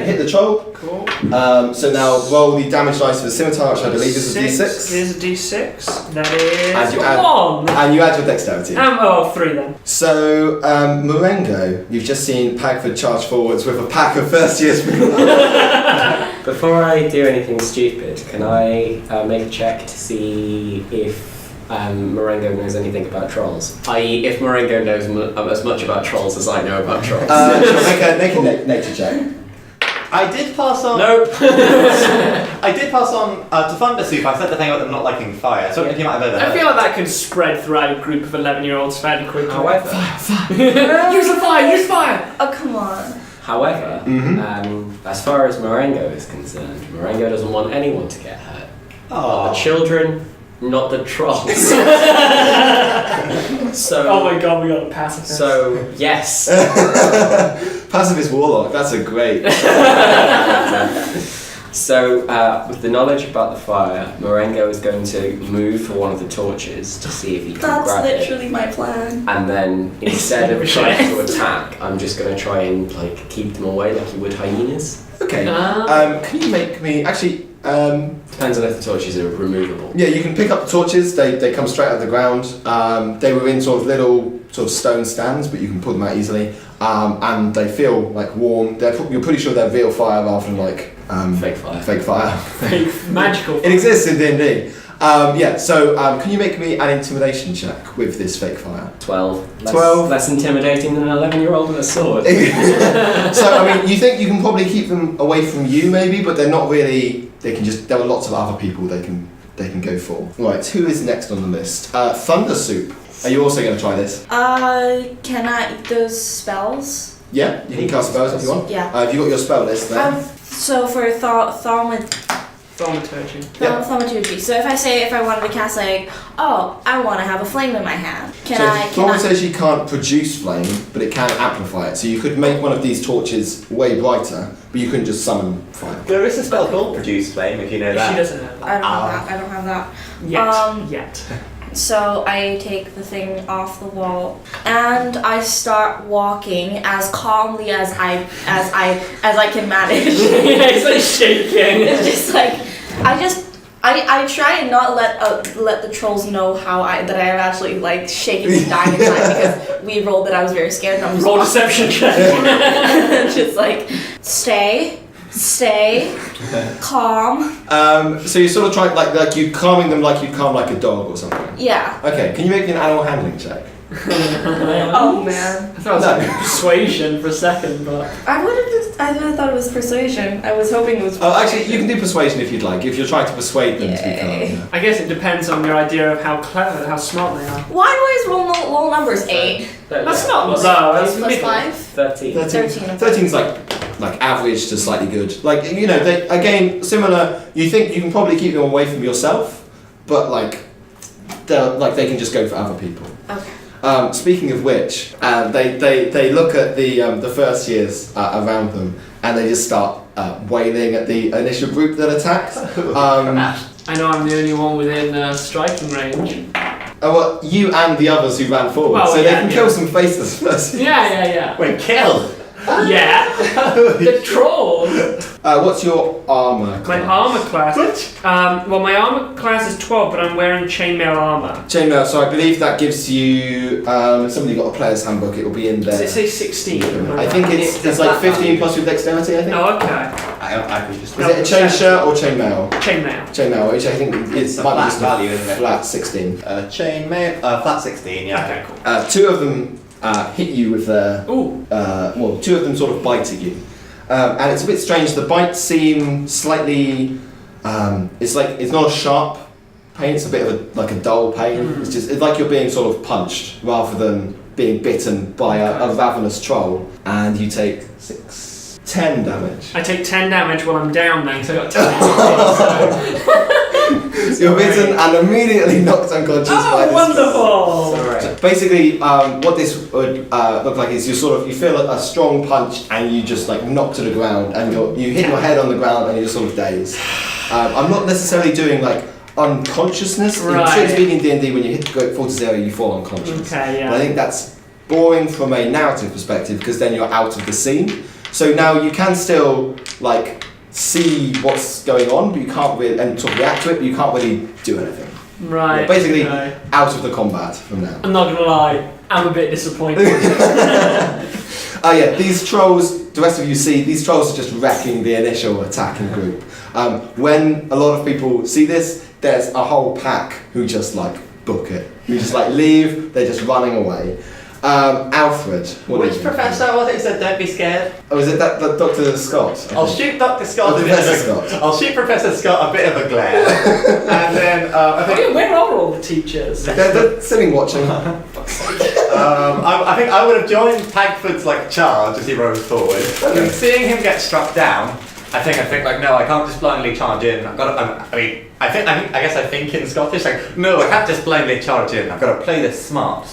S2: hit the troll.
S4: Cool.
S2: So now roll the damage dice for the scimitar, which I believe is a d6.
S4: It is a d6. That is
S2: And you add-
S4: 1.
S2: And you add your dexterity.
S4: 3 then.
S2: So, Marengo, you've just seen Pagford charge forwards with a pack of first years people.
S6: Before I do anything stupid, can I make a check to see if Marengo knows anything about trolls? I.e., if Marengo knows as much about trolls as I know about trolls.
S2: Make a nature check.
S1: I did pass on.
S6: Nope.
S1: I did pass on to Thundersoup. I said the thing about them not liking fire. So you might have heard that.
S4: I feel like that could spread throughout a group of 11-year-olds fairly quickly.
S6: However,
S4: Use fire!
S3: Oh, come on.
S6: However, as far as Marengo is concerned, Marengo doesn't want anyone to get hurt. Not the children, not the trolls. So.
S4: Oh my god, we got a pacifist.
S6: So yes.
S2: Pacifist warlock. That's a great.
S6: So, with the knowledge about the fire, Marengo is going to move for one of the torches to see if he can
S3: That's
S6: grab
S3: literally my plan.
S6: it. And then, instead of trying to attack, I'm just going to try and keep them away like you would hyenas.
S2: Okay. Can you make me actually?
S6: Depends on if the torches are removable.
S2: Yeah, you can pick up the torches. They come straight out of the ground. They were in sort of little stone stands, but you can pull them out easily. And they feel like warm. You're pretty sure they're real fire rather than
S6: Fake fire.
S2: Fake fire.
S4: Magical.
S2: It exists in D&D. So can you make me an intimidation check with this fake fire?
S6: 12.
S2: 12.
S6: Less intimidating than an 11-year-old with a sword.
S2: So I mean, you think you can probably keep them away from you, maybe, but they're not really. They can just. There are lots of other people they can go for. Right. Who is next on the list? Thundersoup. Are you also going to try this?
S3: Can I eat those spells?
S2: Yeah, you can cast spells if you want.
S3: Yeah.
S2: Have you got your spell list there?
S3: So for
S4: Thaumaturgy.
S3: Thaumaturgy. So if I wanted to cast I want to have a flame in my hand.
S2: Thorma says you can't produce flame, but it can amplify it. So you could make one of these torches way brighter, but you couldn't just summon fire.
S1: There is a spell called Produce Flame, if you know that.
S4: She doesn't have that.
S3: I don't have that.
S4: Yet.
S3: So I take the thing off the wall and I start walking as calmly as I can manage.
S4: Yeah, it's like shaking.
S3: It's just like I try and not let the trolls know that I am actually shaking and dying inside because we rolled that I was very scared and I'm just
S4: Roll deception check.
S3: just stay calm.
S2: So you're sort of trying like you calming them like you'd calm like a dog or something.
S3: Yeah.
S2: Okay, can you make me an animal handling check?
S3: Oh man.
S4: I thought it was like persuasion for a second, but
S3: I thought it was persuasion. I was hoping it was.
S2: Oh, actually, you can do persuasion if you'd like. If you're trying to persuade them to be calm. Yeah.
S4: I guess it depends on your idea of how clever, how smart they are.
S3: Why do I always roll low numbers? 8.
S4: That's not low. That's
S3: Plus
S4: middle.
S3: 5.
S6: 13.
S2: 13's like average to slightly good. They again similar. You think you can probably keep them away from yourself, but they can just go for other people.
S3: Okay.
S2: Speaking of which, they look at the first years around them, and they just start wailing at the initial group that attacked.
S4: I know I'm the only one within striking range.
S2: Well, you and the others who ran forward,
S4: Well,
S2: so
S4: yeah,
S2: they can
S4: yeah.
S2: kill some faceless first.
S4: Yeah.
S1: Wait, kill?
S4: Yeah. The troll.
S2: What's your armor?
S4: My armor class. Well, my armor class is 12, but I'm wearing chainmail armor.
S2: Chainmail. So I believe that gives you. Somebody got a player's handbook. It will be in there.
S4: Does it say 16?
S2: I think it's like 15 plus your dexterity. I think.
S4: Oh, okay.
S1: I can just.
S2: Is it a chain shirt or chainmail?
S4: Chainmail.
S2: Chainmail, which I think
S1: It's a
S2: might be
S1: flat
S2: just
S1: value, isn't it?
S2: flat 16.
S1: Chainmail, flat 16, yeah.
S4: Okay, cool.
S2: Two of them hit you with their.
S4: Ooh.
S2: Well, two of them sort of bite at you, and it's a bit strange. The bites seem slightly. It's not a sharp pain. It's a bit of a dull pain. It's like you're being sort of punched rather than being bitten by a ravenous troll, and you take 10 damage.
S4: I take 10 damage while I'm down then, because I got 10 HP,
S2: You're bitten and immediately knocked unconscious by this.
S4: wonderful!
S2: So basically, what this would look like is you feel a strong punch and you just like knock to the ground and you hit your head on the ground and you're sort of dazed. I'm not necessarily doing like unconsciousness.
S4: Right.
S2: Strictly speaking, D&D, when you fall to 0, you fall unconscious.
S4: Okay, yeah.
S2: But I think that's boring from a narrative perspective because then you're out of the scene. So now you can still like see what's going on, but you can't really and sort of react to it, but you can't really do anything.
S4: Right.
S2: You're basically
S4: okay.
S2: out of the combat from now.
S4: I'm not gonna lie, I'm a bit disappointed.
S2: Yeah, these trolls, the rest of you see, these trolls are just wrecking the initial attacking group. When a lot of people see this, there's a whole pack who just like book it. Who just like leave, they're just running away. Alfred.
S1: Which professor was it who said don't be scared?
S2: Oh, is it that Dr. Scott?
S1: I'll shoot Dr. Scott.
S2: Professor Scott.
S1: I'll shoot Professor Scott a bit of a glare. And then I think
S4: Where are all the teachers?
S2: They're sitting watching.
S1: I think I would have joined Tagford's like charge as he rose forward. And seeing him get struck down, I think like no, I can't just blindly charge in. I've got to. I guess I think in Scottish like no, I can't just blindly charge in. I've got to play this smart.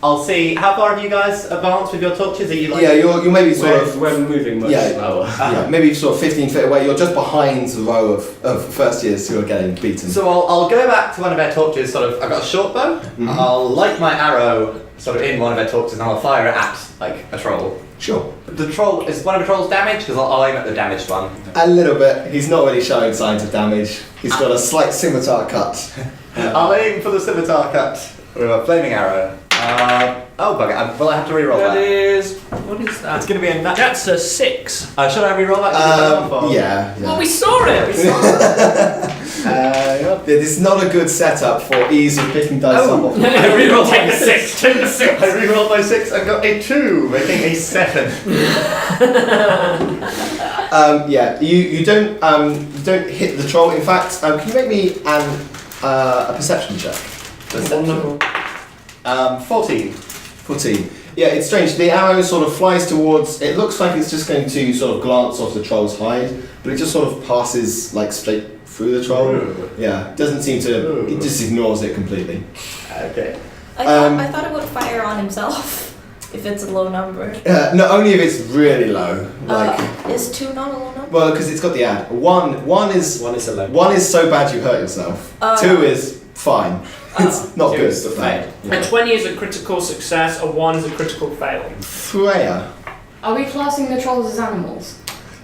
S1: I'll see. How far have you guys advanced with your torches? Are you like?
S2: Yeah, you're maybe sort of.
S6: We're moving much slower.
S2: Yeah, maybe sort of 15 feet away. You're just behind the row of first years who are getting beaten.
S1: So I'll go back to one of their torches. Sort of. I've got a short bow.
S2: Mm-hmm.
S1: I'll light my arrow sort of in one of their torches, and I'll fire it at like a troll.
S2: Sure.
S1: The troll is one of the trolls damaged because I'll aim at the damaged one.
S2: A little bit. He's not really showing signs of damage. He's got a slight scimitar cut.
S1: I'll aim for the scimitar cut with a flaming arrow. Oh bugger! Will I have to reroll that?
S4: What is that?
S1: It's going to be a nat.
S4: That's a 6.
S1: Should I reroll that?
S2: Yeah.
S4: Well, we saw it. We saw it.
S2: This is not a good setup for ease of picking dice up.
S1: I rerolled
S4: Take
S1: my
S4: the 6.
S1: 6. I rerolled my 6 and got a 2, making a 7.
S2: Yeah. You don't hit the troll. In fact, can you make me a perception check?
S4: Wonderful.
S1: 14.
S2: 14. Yeah, it's strange. The arrow sort of flies towards. It looks like it's just going to sort of glance off the troll's hide, but it just sort of passes like straight through the troll.
S1: Ooh.
S2: Yeah, it doesn't seem to.
S1: Ooh.
S2: It just ignores it completely.
S1: Okay.
S3: I thought it would fire on himself if it's a low number.
S2: No, only if it's really low. Like,
S3: Is 2 not a low number?
S2: well, because it's got the ad. One is
S6: a low.
S2: One is so bad you hurt yourself. 2 is fine. It's not
S6: 2
S2: good.
S6: is
S2: but
S6: fail.
S2: yeah.
S4: A 20 is a critical success, a 1 is a critical fail.
S2: Freya.
S5: Are we classing the trolls as animals?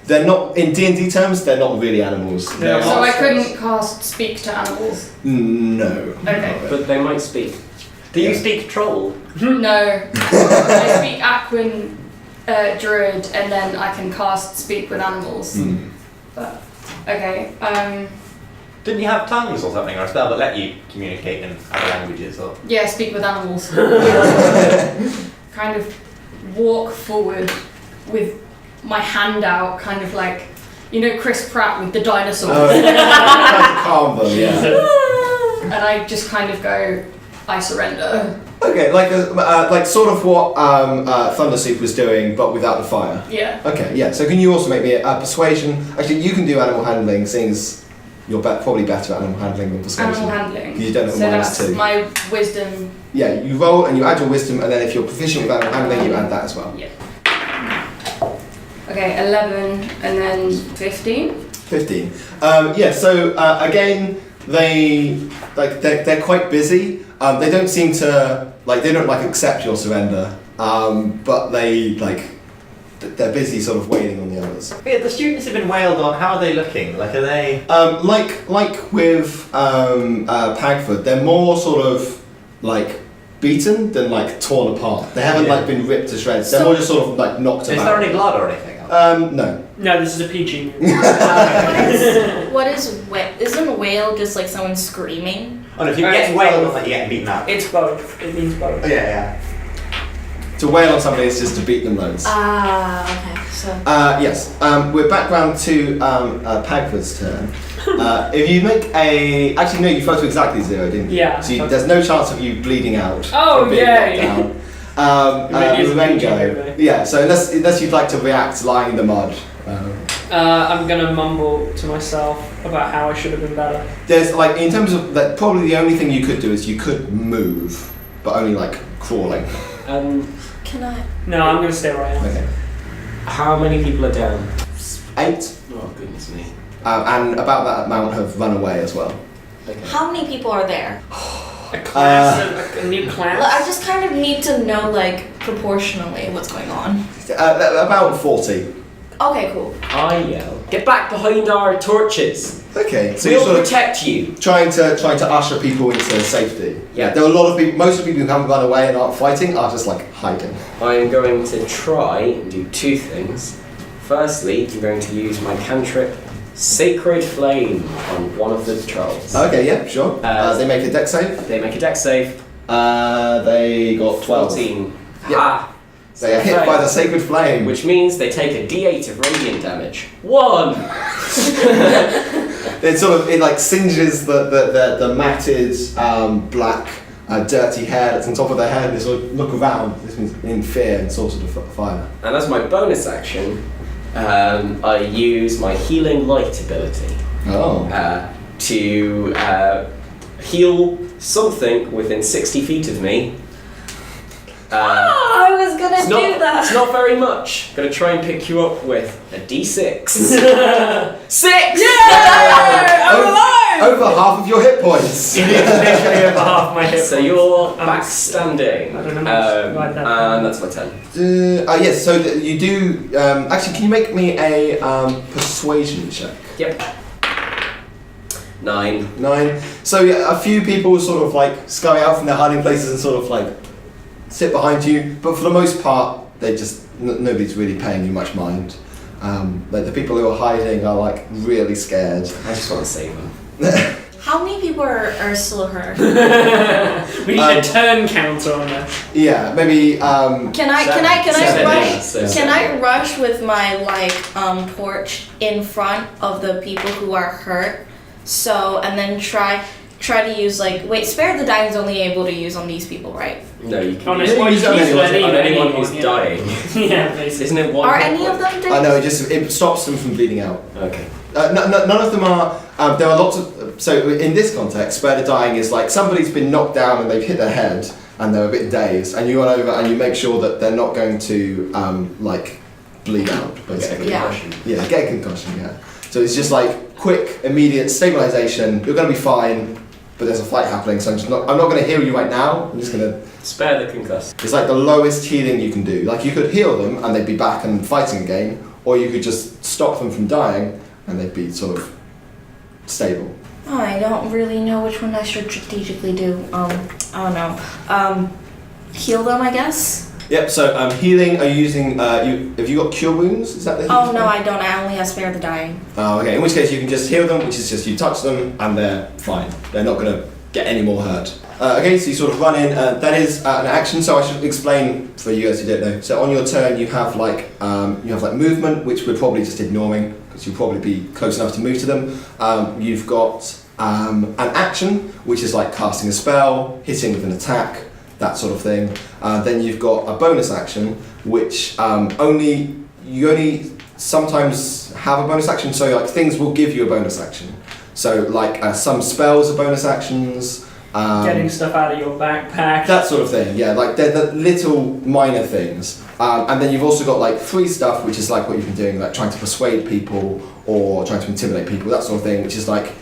S2: They're not in D&D terms. They're not really animals. They
S4: No.
S5: So
S2: are-
S5: I couldn't cast speak to animals.
S2: No.
S5: Okay.
S6: But they might speak.
S1: Do you speak troll?
S5: No. I speak equine druid, and then I can cast speak with animals.
S2: Hmm.
S5: But okay.
S1: Didn't you have tongues or something, or a spell that let you communicate in other languages? Or
S5: Yeah, speak with animals. Kind of walk forward with my hand out, kind of like, you know, Chris Pratt with the dinosaurs.
S2: Try to calm them. Yeah.
S5: And I just kind of go, I surrender.
S2: Okay, like sort of what Thundersuit was doing, but without the fire.
S5: Yeah.
S2: Okay, yeah. So can you also make me a persuasion? Actually, you can do animal handling, seeing as you're probably better at animal handling than persuasion.
S5: Animal handling.
S2: You don't know
S5: So
S2: minus
S5: that's
S2: 2.
S5: my wisdom.
S2: Yeah, you roll and you add your wisdom, and then if you're proficient with animal handling, you add that as well.
S5: Yeah. Okay, 11 and then 15.
S2: 15. Yeah. So again, they're quite busy. They don't seem to they don't accept your surrender. But they're busy sort of waiting on the others.
S1: Yeah, the students have been wailed on. How are they looking? Like, are they?
S2: Like with Pagford, they're more sort of beaten than torn apart. They haven't been ripped to shreds. They're more just sort of knocked about.
S1: Is there any blood or anything?
S2: No.
S4: No, this is a PG movie.
S3: What is isn't a wail just like someone screaming?
S1: Oh no, if you get wailed on, you get beaten up.
S4: It's both. It means both.
S1: Yeah.
S2: To wail on somebody is just to beat them loads.
S3: Okay. So.
S2: Yes. We're back round to Pagford's turn. If you make actually no, you fell to exactly 0, didn't you?
S4: Yeah.
S2: So there's no chance of you bleeding out.
S4: Oh,
S2: from being
S4: yay.
S2: knocked down. Marengo. Yeah. So unless you'd like to react lying in the mud.
S4: I'm gonna mumble to myself about how I should have been better.
S2: There's in terms of that, probably the only thing you could do is you could move, but only crawling.
S3: Can I?
S4: No, I'm gonna stay where I am.
S2: Okay.
S6: How many people are down?
S2: 8.
S6: Oh, goodness me.
S2: And about that amount have run away as well.
S6: Okay.
S3: How many people are there?
S4: A class, a new class.
S3: I just kind of need to know proportionally what's going on.
S2: About 40.
S3: Okay, cool.
S6: I yell, get back behind our torches.
S2: Okay. So
S6: We'll
S2: you're sort of
S6: protect you.
S2: trying to usher people into safety.
S6: Yeah.
S2: There are a lot of people. Most of the people who haven't run away and aren't fighting are just hiding.
S6: I'm going to try and do 2 things. Firstly, I'm going to use my cantrip, Sacred Flame, on one of the trolls.
S2: Okay. Yeah. Sure. They make a dex save.
S6: They make a dex save.
S2: They got 12.
S6: 14.
S2: Yep.
S6: Ah!
S2: They are hit by the sacred flame.
S6: Which means they take a d8 of radiant damage. 1!
S2: It singes the matted black dirty hair that's on top of their head. They sort of look around. This means in fear and sort of fire.
S6: And as my bonus action, I use my Healing Light ability to heal something within 60 feet of me.
S3: I was gonna do that.
S6: It's not very much. Gonna try and pick you up with a d6. 6!
S4: Yeah! I'm alive!
S2: Over half of your hit points.
S4: Literally over half my hit
S6: So
S4: points.
S6: you're back standing.
S4: I don't know much about that.
S6: And that's my turn.
S2: Yes. So you do. Actually, can you make me a persuasion check?
S6: Yep. 9.
S2: 9. So yeah, a few people sort of scurry out from their hiding places and sort of sit behind you, but for the most part, they just nobody's really paying you much mind. The people who are hiding are really scared.
S6: I just want to save them.
S3: How many people are still hurt?
S4: We need a turn counter on this.
S2: Yeah, maybe.
S3: Can I
S6: Seven,
S3: rush?
S6: yeah, so
S3: Can I rush with my torch in front of the people who are hurt? So and then try to use spare the dying is only able to use on these people, right?
S6: No, you can
S4: On
S6: use anyone who's dying.
S4: Yeah, basically.
S6: Isn't it one?
S3: Are
S6: hit
S3: any
S6: point?
S3: of them dead?
S2: I know it stops them from bleeding out.
S6: Okay.
S2: None of them are. There are lots of. So in this context, spare the dying is somebody's been knocked down and they've hit their head and they're a bit dazed, and you run over and you make sure that they're not going to bleed out. Basically.
S3: Yeah.
S2: Get a concussion. Yeah. So it's just quick, immediate stabilization. You're going to be fine, but there's a fight happening. So I'm not going to heal you right now. I'm just going to
S6: Spare the concussed.
S2: It's the lowest healing you can do. You could heal them and they'd be back and fighting again, or you could just stop them from dying and they'd be sort of stable.
S3: I don't really know which one I should strategically do. I don't know. Heal them, I guess.
S2: Yep. So healing. Are you using? Have you got cure wounds? Is that the?
S3: Oh no, I don't. I only have spare the dying.
S2: Oh, okay. In which case you can just heal them, which is just you touch them and they're fine. They're not going to get any more hurt. Okay, so you sort of run in. That is an action. So I should explain for you guys who don't know. So on your turn, you have movement, which we're probably just ignoring because you'll probably be close enough to move to them. You've got an action, which is casting a spell, hitting with an attack, that sort of thing. Then you've got a bonus action, which you only sometimes have a bonus action. So things will give you a bonus action. So like some spells are bonus actions.
S4: Getting stuff out of your backpack.
S2: That sort of thing, yeah. Like they're the little minor things. And then you've also got like free stuff, which is like what you've been doing, like trying to persuade people or trying to intimidate people, that sort of thing, which is like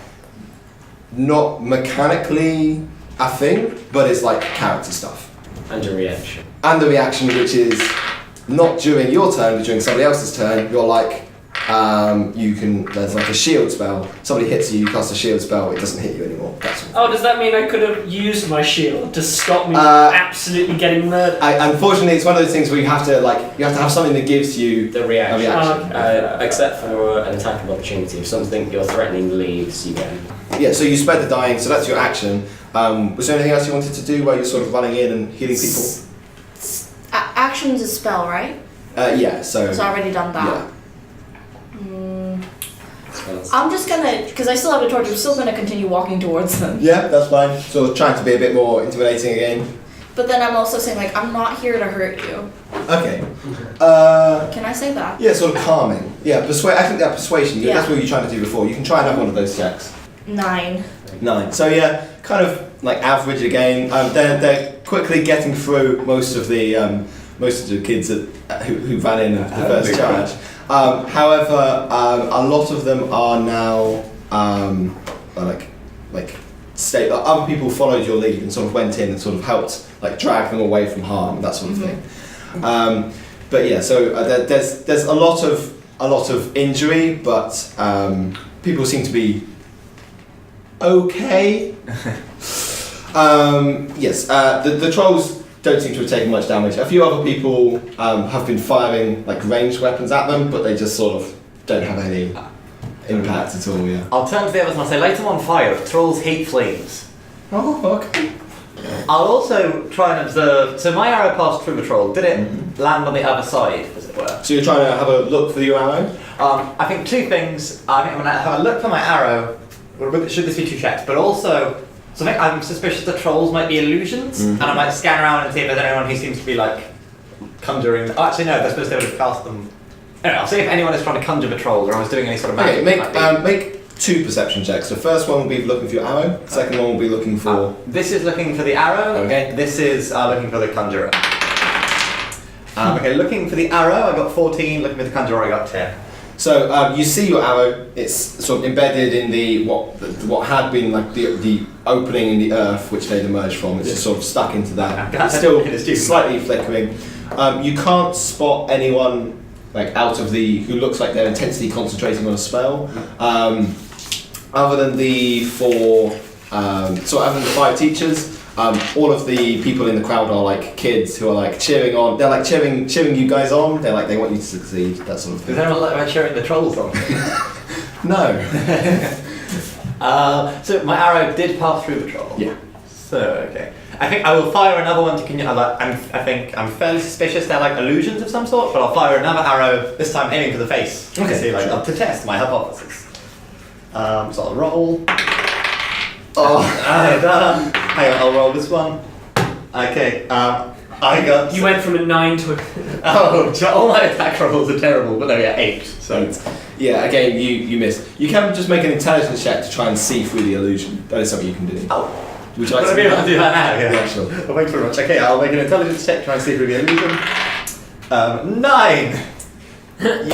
S2: not mechanically a thing, but it's like character stuff.
S6: And a reaction.
S2: And the reaction, which is not during your turn, but during somebody else's turn, you're like, there's like a shield spell. Somebody hits you, you cast a shield spell, it doesn't hit you anymore.
S4: Oh, does that mean I could have used my shield to stop me absolutely getting murdered?
S2: Unfortunately, it's one of those things where you have to have something that gives you
S6: the reaction.
S2: a reaction.
S6: Except for an attack of opportunity. If something you're threatening leaves, you get.
S2: Yeah, so you spread the dying, so that's your action. Was there anything else you wanted to do while you're sort of running in and healing people?
S3: Action's a spell, right?
S2: Yeah, so...
S3: It's already done that.
S2: Yeah.
S3: I'm just gonna, because I still have a torch, I'm still gonna continue walking towards them.
S2: Yeah, that's fine. So trying to be a bit more intimidating again.
S3: But then I'm also saying, like, I'm not here to hurt you.
S2: Okay.
S3: Can I say that?
S2: Yeah, sort of calming. Yeah, I think that persuasion,
S3: Yeah.
S2: that's what you're trying to do before. You can try and have one of those checks.
S3: 9.
S2: 9. So yeah, kind of like average again. They're quickly getting through most of the kids who ran in the first charge. However, a lot of them are now other people followed your lead and sort of went in and sort of helped like drag them away from harm, that sort of thing. But yeah, so there's a lot of injury, but people seem to be okay. Yes, the trolls don't seem to have taken much damage. A few other people have been firing like ranged weapons at them, but they just sort of don't have any impact at all. Yeah.
S1: I'll turn to the others and I'll say, light them on fire. Trolls hate flames.
S2: Oh, okay.
S1: I'll also try and observe. So my arrow passed through the troll. Did it land on the other side, as it were?
S2: So you're trying to have a look for your arrow?
S1: I think two things. I think I'm going to have a look for my arrow. Should this be 2 checks? But also, so I think I'm suspicious that trolls might be illusions, and I might scan around and see if there's anyone who seems to be like conjuring. Oh, actually, no. They're supposed to be able to cast them. Anyway, I'll see if anyone is trying to conjure the trolls or I was doing any sort of magic.
S2: Okay, make 2 perception checks. The first one will be looking for your arrow. The second one will be looking for.
S1: This is looking for the arrow.
S2: Okay.
S1: This is looking for the conjurer. Okay, looking for the arrow, I got 14. Looking for the conjurer, I got 10.
S2: So you see your arrow. It's sort of embedded in what had been like the opening in the earth, which they'd emerged from. It's just sort of stuck into that. It's still slightly flickering. You can't spot anyone like out of who looks like they're intensely concentrating on a spell. Other than the 5 teachers. All of the people in the crowd are like kids who are like cheering on. They're like cheering you guys on. They're like they want you to succeed. That sort of thing.
S1: Is anyone like cheering the trolls on?
S2: No.
S1: So my arrow did pass through the troll.
S2: Yeah.
S1: So okay. I think I will fire another one to I think I'm fairly suspicious they're like illusions of some sort, but I'll fire another arrow this time aiming for the face.
S2: Okay.
S1: To see to test my hypothesis. So I'll roll.
S2: Oh.
S1: Hang on, I'll roll this one. Okay, I got...
S4: You went from a 9 to a...
S1: all my attack rolls are terrible, but no, yeah, 8. So.
S2: Yeah, again, you miss. You can just make an intelligence check to try and see through the illusion. That is something you can do.
S1: Oh.
S2: Would you like to
S1: be able to do that now?
S2: Yeah, sure.
S1: Oh, thanks very much. Okay, I'll make an intelligence check to try and see through the illusion. 9!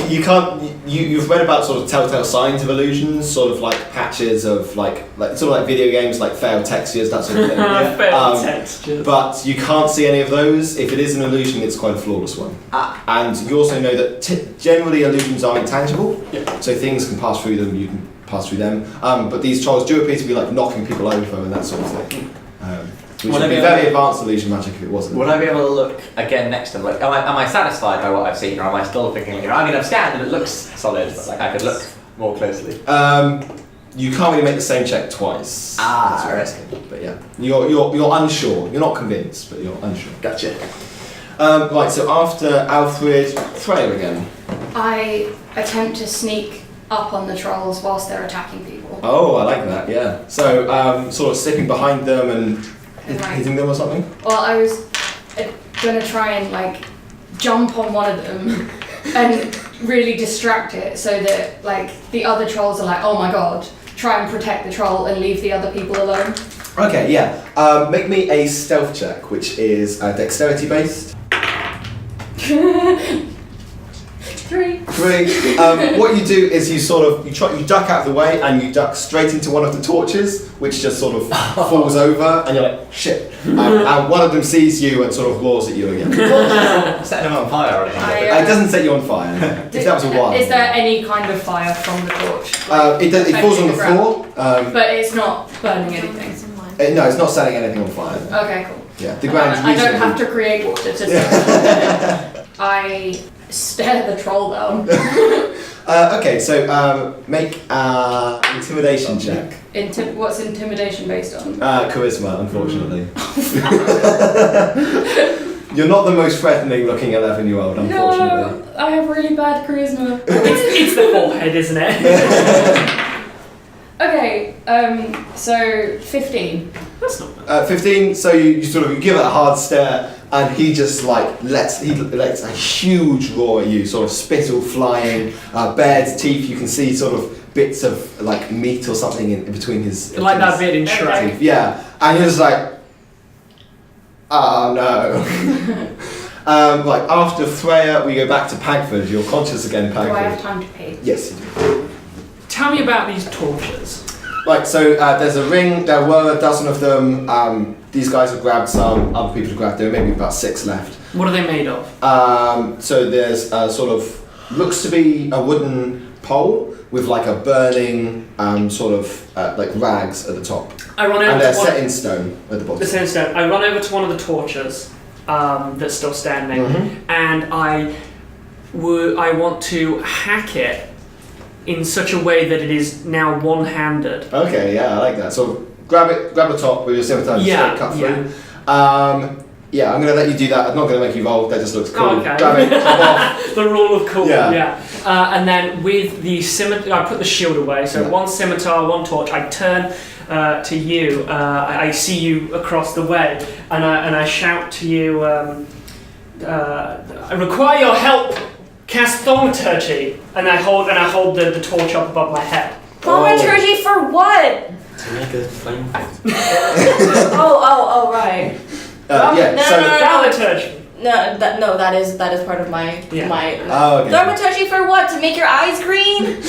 S2: You can't. You've read about sort of telltale signs of illusions, sort of like patches of like sort of like video games, like failed textures, that sort of thing.
S4: Failed textures.
S2: But you can't see any of those. If it is an illusion, it's quite a flawless one. And you also know that generally illusions are intangible, so things can pass through them. You can pass through them. But these trolls do appear to be like knocking people over and that sort of thing. Which would be very advanced illusion magic if it wasn't.
S1: Would I be able to look again next to them? Like, am I satisfied by what I've seen, or am I still thinking? I've scanned and it looks solid, but like I could look more closely.
S2: You can't really make the same check twice.
S1: Right.
S2: But yeah, you're unsure. You're not convinced, but you're unsure.
S1: Gotcha.
S2: Right. So after Alfred, Freya again.
S5: I attempt to sneak up on the trolls whilst they're attacking people.
S2: Oh, I like that. Yeah. So sort of slipping behind them and. Hitting them or something?
S5: Well, I was gonna try and like jump on one of them and really distract it so that like the other trolls are like, oh my god, try and protect the troll and leave the other people alone.
S2: Okay, yeah. Make me a stealth check, which is dexterity based.
S5: 3.
S2: What you do is you duck out of the way and you duck straight into one of the torches, which just sort of falls over, and you're like, shit. And one of them sees you and sort of roars at you again.
S1: Setting him on fire or anything.
S2: It doesn't set you on fire. If that was a while.
S5: Is there any kind of fire from the torch?
S2: It falls on the
S5: ground?
S2: floor.
S5: But it's not burning anything.
S2: No, it's not setting anything on fire.
S5: Okay, cool.
S2: Yeah, the ground's
S5: I don't have
S2: reasonably-
S5: to create water to I stare the troll down.
S2: Okay, so make an intimidation check.
S5: What's intimidation based on?
S2: Charisma, unfortunately. You're not the most threatening looking 11-year-old, unfortunately.
S5: No, I have really bad charisma.
S4: It's the forehead, isn't it?
S5: Okay, so 15.
S4: That's not bad.
S2: 15, so you sort of give it a hard stare, and he just lets a huge roar at you, sort of spittle flying, bared teeth. You can see sort of bits of like meat or something in between his.
S4: Like that bit in Shrek.
S2: Teeth. Yeah, and you're just like, oh no. Like after Freya, we go back to Pagford. You're conscious again, Pagford.
S5: Do I have time to pee?
S2: Yes, you do.
S4: Tell me about these torches.
S2: Right, so there's a ring, there were a dozen of them, these guys have grabbed some, other people have grabbed, there were maybe about 6 left.
S4: What are they made of?
S2: So there's sort of, looks to be a wooden pole with like a burning sort of like rags at the top.
S4: I run over
S2: and they're
S4: to
S2: set in stone at the bottom.
S4: The set in stone. I run over to one of the torches that's still standing, and I want to hack it in such a way that it is now one-handed.
S2: Okay, yeah, I like that. So grab the top with your scimitar and straight cut through. Yeah, I'm going to let you do that. I'm not going to make you roll, that just looks cool.
S4: Oh, okay.
S2: Grab it, chop off.
S4: The rule of cool,
S2: Yeah.
S4: And then with the scimitar, I put the shield away, so one scimitar, one torch, I turn to you, I see you across the way, and I shout to you, I require your help! Cast Thaumaturgy, and I hold the torch up above my head.
S3: Thaumaturgy for what?
S6: To make a flame.
S3: Oh, right.
S4: Thaumaturgy.
S3: No, that is part of my my.
S2: Oh, okay.
S3: Thaumaturgy for what? To make your eyes green?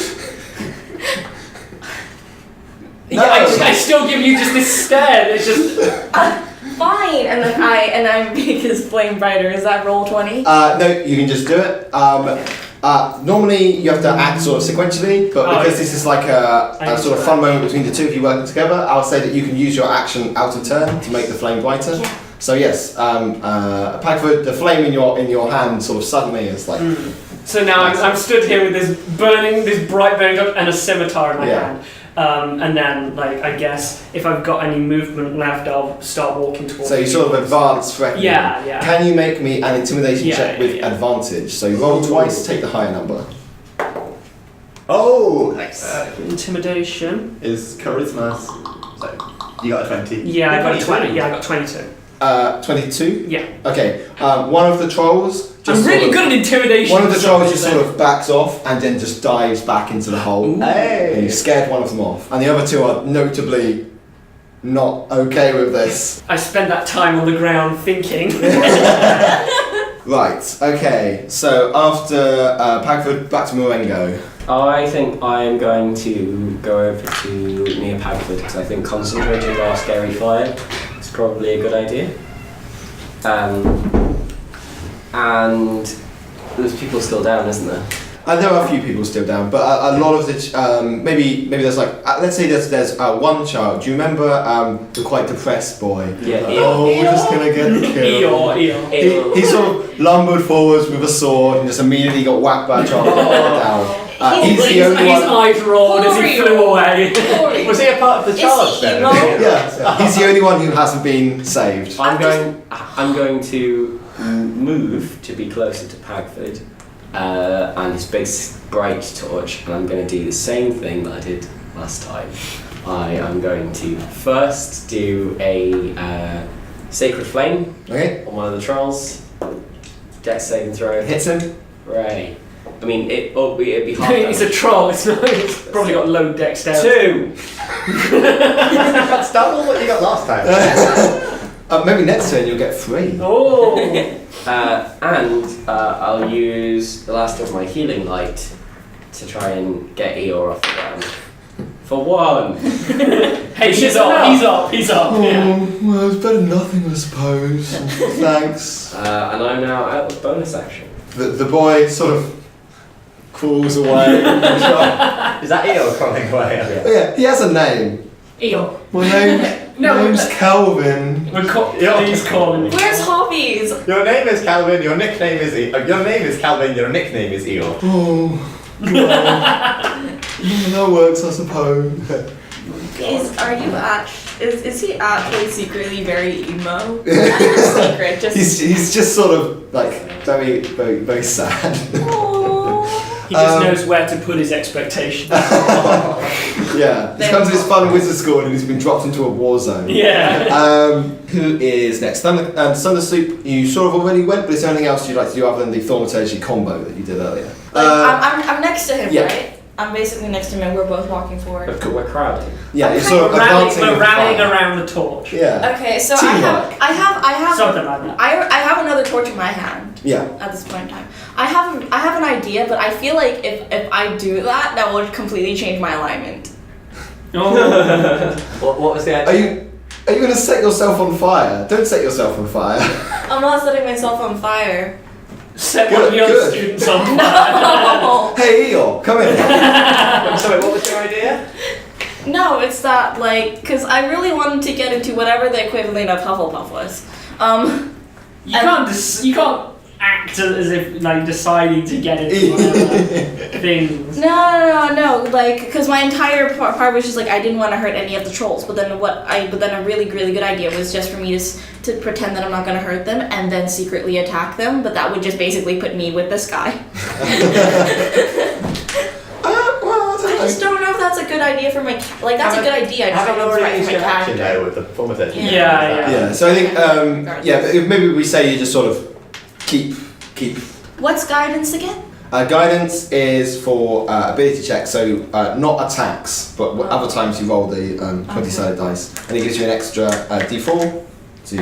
S2: No.
S4: I still give you just this stare. It's just
S3: Fine, and then I make his flame brighter. Is that roll 20?
S2: No, you can just do it. Normally you have to act sort of sequentially, but because this is like a sort of fun moment between the two of you working together, I'll say that you can use your action out of turn to make the flame brighter.
S3: Yeah.
S2: So yes, Pagford, the flame in your hand sort of suddenly is like.
S4: So now I'm stood here with this bright burning torch and a scimitar in my hand. And then, like, I guess if I've got any movement left, I'll start walking towards.
S2: So you sort of advance threatening.
S4: Yeah.
S2: Can you make me an intimidation check with advantage? So you roll twice, take the higher number.
S1: Oh, nice.
S4: Intimidation
S1: Is charisma. So you got a 20.
S4: Yeah, I got 20. Yeah, I got 22.
S2: 22?
S4: Yeah.
S2: Okay, one of the trolls just
S4: I'm really good at intimidation.
S2: One of the trolls just sort of backs off and then just dives back into the hole.
S1: Hey.
S2: And you scared one of them off. And the other two are notably not okay with this.
S4: I spend that time on the ground thinking.
S2: Right, okay, so after Pagford, back to Marengo.
S6: I think I am going to go over to near Pagford because I think concentrating our scary fire is probably a good idea. And there's people still down, isn't there?
S2: There are a few people still down, but a lot of the maybe there's like let's say there's one child. Do you remember the quite depressed boy?
S6: Yeah.
S2: We're just gonna get killed. He sort of lumbered forwards with a sword and just immediately got whacked by a child and down. He's the only
S4: His
S2: one.
S4: eyes rolled as he flew away.
S1: Was he a part of the charge then?
S2: Yeah, he's the only one who hasn't been saved.
S6: I'm going to move to be closer to Pagford and his big bright torch, and I'm going to do the same thing that I did last time. I am going to first do a sacred flame
S2: Okay.
S6: on one of the trolls. Dex saving throw.
S2: Hits him.
S6: Right. I mean, it'd be half
S4: It's a
S6: damage.
S4: troll. It's probably got low dexterity.
S6: 2!
S1: That's double what you got last time.
S2: Maybe next turn you'll get 3.
S4: Oh!
S6: And I'll use the last of my healing light to try and get Eeyore off the ground. For 1.
S4: Hey, he's up. Yeah.
S2: Well, it's better than nothing, I suppose. Thanks.
S6: And I'm now out with bonus action.
S2: The boy sort of crawls away.
S1: Is that Eel crawling away?
S2: Oh, yeah, he has a name.
S5: Eel.
S2: My name's Calvin.
S4: He's calling me.
S3: Where's Hobbies?
S1: Your name is Calvin. Your nickname is your name is Calvin. Your nickname is Eel.
S2: Oh, well, that works, I suppose.
S3: Is he actually secretly very emo? Secret, just.
S2: He's just sort of like very, very, very sad.
S4: He just knows where to put his expectations.
S2: Yeah, he's come to this fun wizard school and he's been dropped into a war zone.
S4: Yeah.
S2: Who is next? Thunder Soup, you sort of already went, but is there anything else you'd like to do other than the Thaumaturgy combo that you did earlier?
S3: I'm next to him,
S2: yeah.
S3: right? I'm basically next to him and we're both walking forward.
S6: We're crowding.
S2: Yeah, you're sort of advancing.
S4: We're
S2: with
S4: rallying
S2: fire.
S4: around the torch.
S2: Yeah.
S3: Okay, so
S2: Teamwork.
S3: I have
S4: Something like that.
S3: I have another torch in my hand.
S2: Yeah.
S3: At this point in time, I have an idea, but I feel like if I do that would completely change my alignment.
S4: Oh.
S1: What was the idea?
S2: Are you gonna set yourself on fire? Don't set yourself on fire.
S3: I'm not setting myself on fire.
S4: Set one of the other
S2: Good.
S4: students on fire.
S3: No.
S2: Hey Eeyore, come in.
S1: Sorry, what was your idea?
S3: No, it's that because I really wanted to get into whatever the equivalent of Hufflepuff was.
S4: You can't act as if deciding to get into whatever things.
S3: No, because my entire part was just I didn't want to hurt any of the trolls, but then a really good idea was just for me to pretend that I'm not going to hurt them and then secretly attack them, but that would just basically put me with this guy. I just don't know if that's a good idea for my that's a good idea. I just don't know if it's right for my
S1: action
S3: character.
S1: there with the Thaumaturgy.
S4: Yeah.
S2: Yeah. So I think but maybe we say you just sort of keep.
S3: What's guidance again?
S2: Guidance is for ability checks, so not attacks, but other times you roll the 20-sided dice, and it gives you an extra D4 to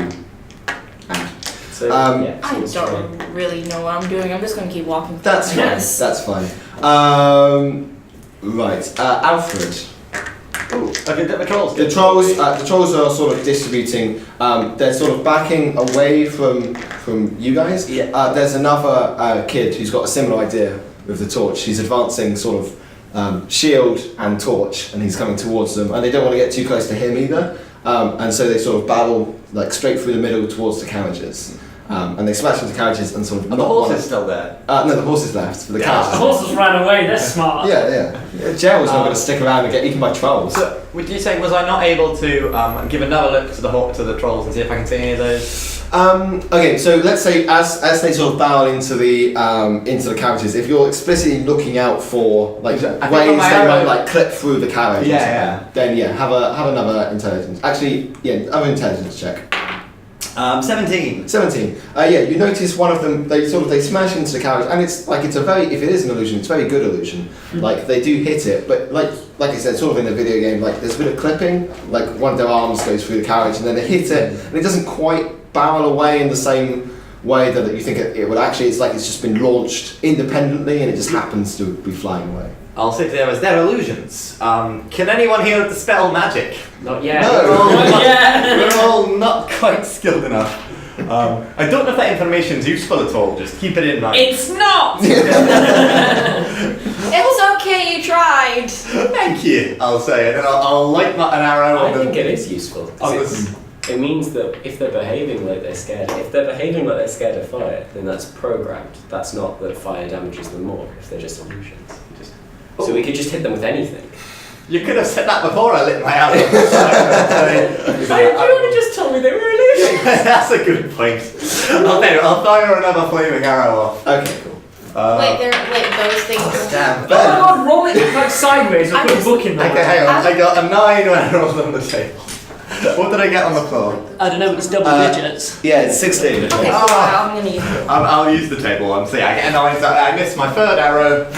S2: add.
S6: So,
S3: I don't really know what I'm doing. I'm just gonna keep walking.
S2: That's fine.
S3: Yes.
S2: That's fine. Right, Alfred.
S1: Okay, the trolls.
S2: The trolls are sort of distributing. They're sort of backing away from you guys.
S1: Yeah.
S2: There's another kid who's got a similar idea with the torch. He's advancing sort of shield and torch, and he's coming towards them. And they don't want to get too close to him either. And so they sort of battle straight through the middle towards the carriages. And they smash into carriages and sort of.
S1: And the horse is still there.
S2: No, the horse is left, but the
S4: The
S2: carriages.
S4: horses ran away. They're smart.
S2: Yeah. Jail's not going to stick around and get eaten by trolls.
S1: So, would you say was I not able to give another look to the trolls and see if I can see any of those?
S2: Okay, so let's say as they sort of barrel into the carriages, if you're explicitly looking out for ways they might clip through the carriage, then have another intelligence. Actually, other intelligence check.
S1: 17.
S2: 17. You notice one of them. They smash into the carriage, and it's a very, if it is an illusion, it's a very good illusion. They do hit it, but like I said, sort of in the video game, there's a bit of clipping. One of their arms goes through the carriage, and then they hit it, and it doesn't quite barrel away in the same way that you think it would. Actually, it's it's just been launched independently, and it just happens to be flying away.
S1: I'll say to them as they're illusions. Can anyone here dispel magic?
S6: Not yet.
S2: No.
S1: We're all not quite skilled enough. I don't know if that information's useful at all. Just keep it in mind.
S5: It's not!
S3: It's okay, you tried.
S1: Thank you. I'll say it, and I'll light an arrow
S6: I
S1: on them.
S6: think it is useful. 'Cause it means that if they're behaving like they're scared, of fire, then that's programmed. That's not that fire damages them more if they're just illusions. So we could just hit them with anything.
S1: You could have said that before I lit my arrow.
S4: You would have just told me they were illusions.
S1: That's a good point. I'll fire another flaming arrow off.
S2: Okay, cool.
S3: Those things.
S1: Damn.
S4: Oh God, roll it sideways or put a book in there.
S1: Okay, hang on. I got a 9 when I rolled on the table. What did I get on the floor?
S4: I don't know, but it's double digits.
S2: Yeah, it's 16.
S3: Okay, so I'm gonna use it.
S1: I'll use the table one. See, I get a 9. So I missed my third arrow.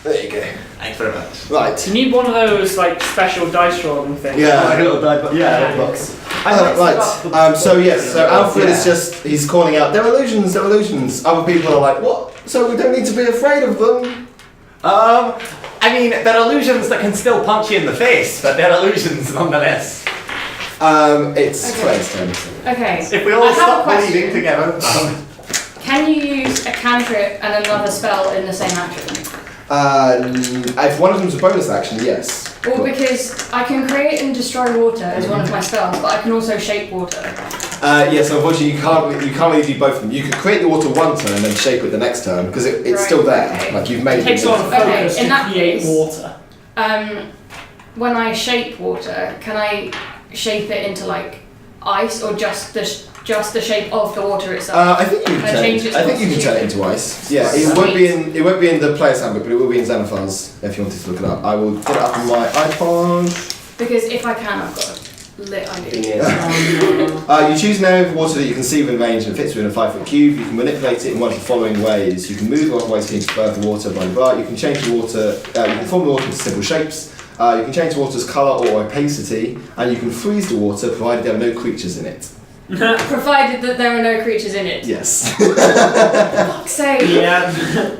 S2: There you go.
S1: Thanks very much.
S2: Right.
S4: You need one of those like special dice rolling things.
S1: Like a
S2: Yeah.
S1: little die box. Yeah, a little box.
S2: Right. So yes. So Alfred is he's calling out. They're illusions. They're illusions. Other people are like, what? So we don't need to be afraid of them.
S1: I mean, they're illusions that can still punch you in the face, but they're illusions nonetheless.
S2: It's Claire's turn.
S5: Okay.
S1: If we all
S5: I have a
S1: stop
S5: question.
S1: bleeding together.
S5: Can you use a cantrip and another spell in the same action?
S2: If one of them's a bonus action, yes.
S5: Well, because I can create and destroy water as one of my spells, but I can also shape water.
S2: Yes, unfortunately you can't really do both of them. You could create the water one turn and then shape it the next turn because it's
S5: Right,
S2: still there.
S5: okay.
S2: Like you've made
S4: It takes a
S2: it.
S4: lot of focus
S5: Okay, in
S4: to
S5: that
S4: create
S5: case-
S4: water.
S5: When I shape water, can I shape it into like ice or just the shape of the water itself?
S2: I think you can
S5: I
S2: turn.
S5: changed it to
S2: I think you can turn it into ice. Yeah, it won't be in. It won't be in the player's handbook, but it will be in Xanathar's if you wanted to look it up. I will get it up on my iPod.
S5: Because if I can, I've got a lit idea.
S2: You choose an area of water that you can see within range and fits within a 5-foot cube. You can manipulate it in one of the following ways. You can move the ways to birth the water, blah blah blah. You can change the water. You can form the water into simple shapes. You can change the water's colour or opacity, and you can freeze the water provided there are no creatures in it.
S5: Provided that there are no creatures in it.
S2: Yes.
S5: Fuck's sake.
S4: Yeah.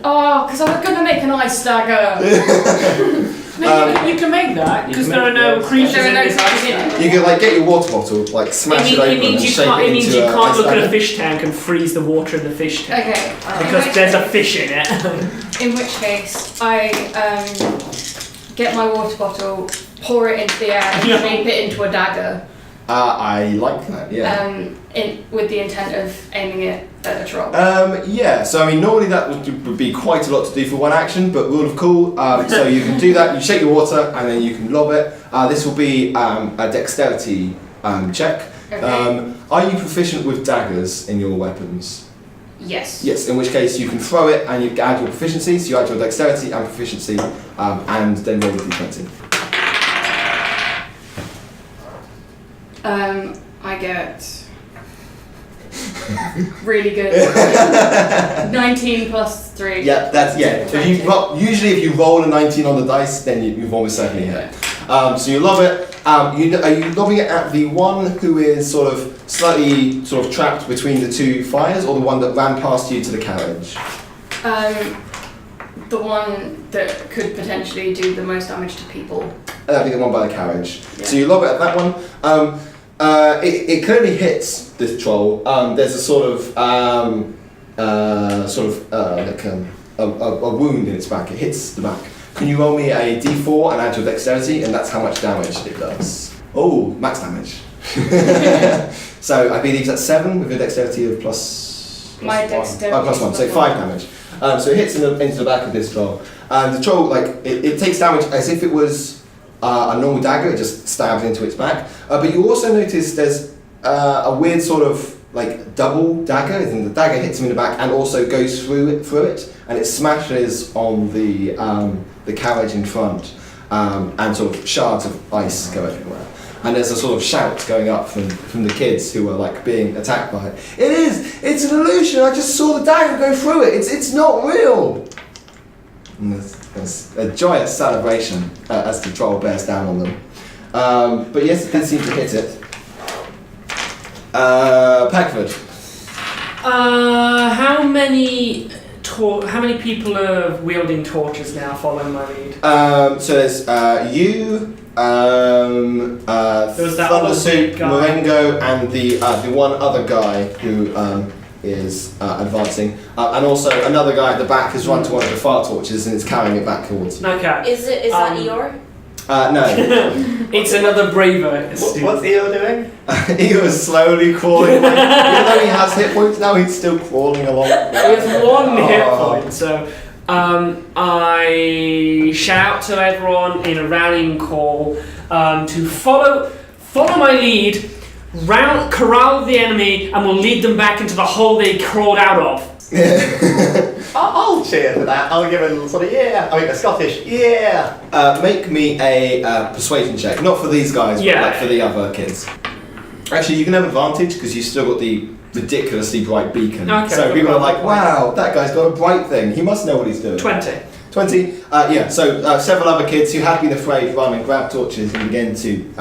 S5: Oh, because I was going to make an ice dagger.
S4: You can make that because there are no creatures
S5: There are
S4: in
S5: no
S4: this
S5: creatures in
S4: ice.
S5: it.
S2: You can like get your water bottle, like smash it open and shape it
S4: it means
S2: into
S4: you
S2: a
S4: can't
S2: ice
S4: look at a
S2: dagger.
S4: fish tank and freeze the water in the fish tank.
S5: Okay.
S4: Because there's a fish in it.
S5: In which case, I get my water bottle, pour it into the air, and
S4: Yeah.
S5: shape it into a dagger.
S2: I like that. Yeah.
S5: With the intent of aiming it at a troll.
S2: Yeah, so I mean, normally that would be quite a lot to do for one action, but rule of cool, so you can do that, you shake your water, and then you can lob it. This will be a dexterity check.
S5: Okay.
S2: Are you proficient with daggers in your weapons?
S5: Yes.
S2: Yes, in which case you can throw it and you add your proficiency, so you add your dexterity and proficiency, and then roll the d20.
S5: I get really good. 19 plus 3.
S2: Yeah, that's If you usually if you roll a 19 on the dice, then you've almost certainly hit. So you lob it. Are you lobbing it at the one who is slightly trapped between the two fires, or the one that ran past you to the carriage?
S5: The one that could potentially do the most damage to people.
S2: That'd be the one by the carriage.
S5: Yeah.
S2: So you lob it at that one. It clearly hits this troll. There's a a wound in its back. It hits the back. Can you roll me a d4 and add your dexterity, and that's how much damage it does. Oh, max damage. So I believe that's 7 with a dexterity of plus
S5: My
S2: one.
S5: dexterity
S2: Oh, plus 1, so
S5: is
S2: 5 damage. So it hits into the back of this troll. And the troll, it takes damage as if it was a normal dagger, it just stabs into its back. But you also notice there's a weird double dagger, and the dagger hits him in the back and also goes through it, and it smashes on the carriage in front, and shards of ice go everywhere. And there's a shout going up from the kids who are being attacked by it. It's an illusion, I just saw the dagger go through it, it's not real! And there's a joyous celebration as the troll bears down on them. But yes, it did seem to hit it. Packford.
S4: How many people are wielding torches now following my lead?
S2: So there's you,
S4: There was that other
S2: Thundersuit,
S4: big guy.
S2: Marengo, and the one other guy who is advancing, and also another guy at the back has run to one of the fire torches and is carrying it back towards you.
S4: Okay.
S3: Is that Eeyore?
S2: No,
S4: It's another braver.
S1: What's Eo doing?
S2: he was slowly crawling. Even though he has hit points now, he's still crawling along.
S4: With one hit
S2: Oh.
S4: point, so I shout to everyone in a rallying call to follow my lead, corral the enemy, and we'll lead them back into the hole they crawled out of.
S1: I'll cheer for that. I'll give a little sort of yeah. I mean, a Scottish yeah.
S2: Make me a persuasion check, not for these guys,
S4: Yeah.
S2: but like for the other kids. Actually, you can have advantage because you still got the ridiculously bright beacon.
S4: Okay,
S2: So people are like,
S4: right.
S2: wow, that guy's got a bright thing. He must know what he's doing.
S4: 20.
S2: 20. Yeah. So several other kids who had been afraid run and grab torches and begin to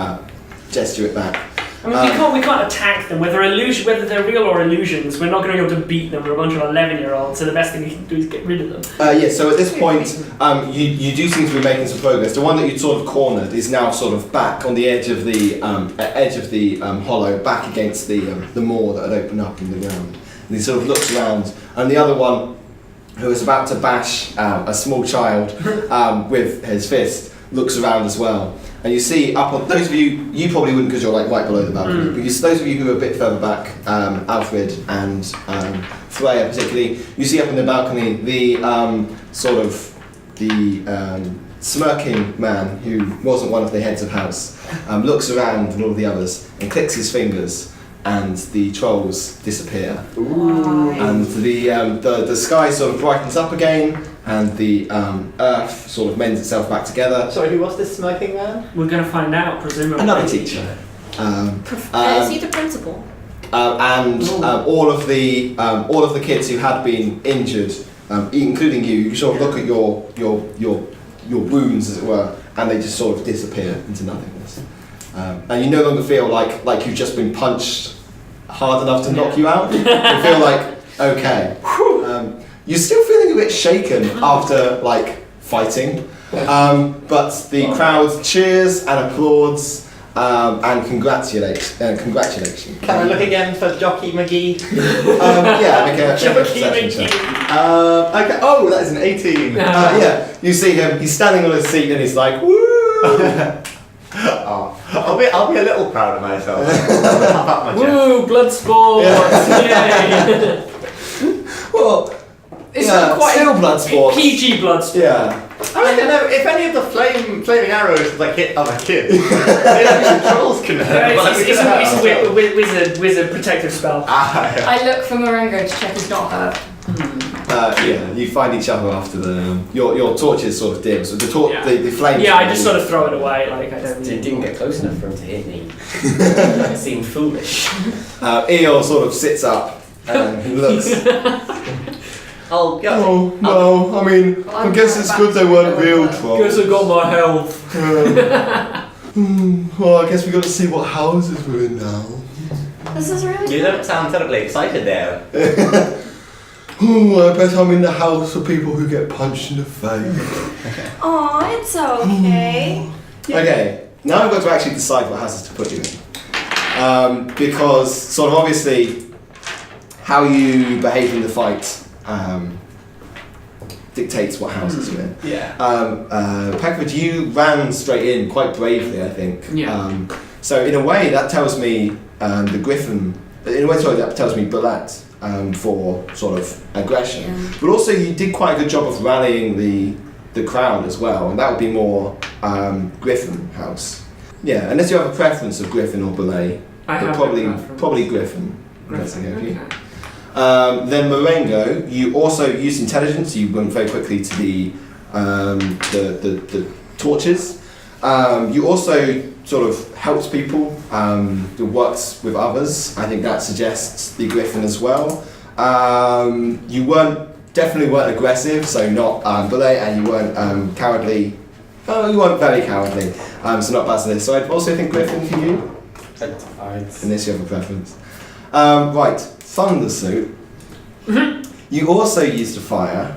S2: gesture it back.
S4: I mean, we can't attack them, whether they're real or illusions. We're not going to be able to beat them. We're a bunch of 11-year-olds, so the best thing we can do is get rid of them.
S2: Yeah, so at this point, you do seem to be making some progress. The one that you'd sort of cornered is now sort of back on the edge of the hollow, back against the moor that had opened up in the ground. And he sort of looks around, and the other one, who is about to bash a small child with his fist, looks around as well. And you see up on those of you probably wouldn't because you're like right below the balcony, but those of you who are a bit further back, Alfred and Freya particularly, you see up on the balcony the smirking man who wasn't one of the heads of house, looks around and all of the others and clicks his fingers, and the trolls disappear. And the sky sort of brightens up again, and the earth sort of mends itself back together.
S1: Sorry, who was this smoking man?
S4: We're going to find out, presumably.
S2: Another teacher.
S3: Is he the principal?
S2: And all of the kids who had been injured, including you, you sort of look at your wounds, as it were, and they just sort of disappear into nothingness. And you no longer feel like you've just been punched hard enough to knock you out. You feel like, okay. You're still feeling a bit shaken after fighting, but the crowd cheers and applauds and congratulates.
S1: Can I look again for Jockey McGee?
S2: Yeah, make a
S4: Jockey
S2: perception check.
S1: Okay. Oh, that is an 18.
S2: Yeah, you see him. He's standing on his seat and he's like, woo!
S1: Oh, I'll be a little proud of myself. Pop up my chest.
S4: Woo, blood sports! Yay!
S2: Well,
S4: It's
S2: yeah,
S4: not quite
S2: still blood sports.
S4: PG blood sports.
S2: Yeah.
S1: I don't know if any of the flaming arrows hit other kids. The trolls can hurt.
S4: It's a wizard protective spell.
S1: Yeah.
S5: I look for Marengo to check he's not hurt.
S2: Yeah, you find each other after your torches sort of dim, so the flames.
S4: Yeah, I just sort of throw it away, I don't
S6: It didn't get close enough for him to hit me. It seemed foolish.
S2: Eeyore sort of sits up and he looks.
S1: I'll go.
S2: Oh, no, I mean, I guess it's good they weren't real trolls.
S4: Guess I got my health.
S2: Well, I guess we got to see what houses we're in now.
S3: This is really
S1: You don't sound terribly excited there.
S2: Oh, I bet I'm in the house of people who get punched in the face.
S3: Aw, it's okay.
S2: Okay, now I've got to actually decide what houses to put you in. Because, sort of obviously, how you behave in the fight dictates what houses you're in.
S1: Yeah.
S2: Peckford, you ran straight in quite bravely, I think.
S4: Yeah.
S2: So in a way, that tells me the Griffin. In a way, sorry, that tells me Bullet for sort of aggression.
S3: Yeah.
S2: But also, you did quite a good job of rallying the crowd as well, and that would be more Griffin house. Yeah, unless you have a preference of Griffin or Belay,
S4: I
S2: but
S4: have
S2: probably Griffin. That's okay with you.
S4: Okay.
S2: Then Marengo, you also used intelligence. You went very quickly to the torches. You also sort of helped people. Worked with others. I think that suggests the Griffin as well. You definitely weren't aggressive, so not Belay, and you weren't cowardly. Oh, you weren't very cowardly, so not basilisk. So I'd also think Griffin for you. Unless you have a preference. Right, Thundersuit. You also used a fire,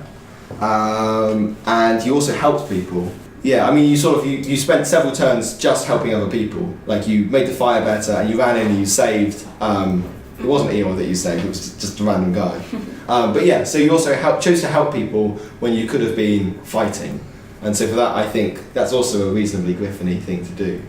S2: and you also helped people. Yeah, I mean, you spent several turns just helping other people. Like you made the fire better, and you ran in and you saved. It wasn't Eeyore that you saved; it was just a random guy. But yeah, so you also chose to help people when you could have been fighting, and so for that, I think that's also a reasonably Griffin-y thing to do.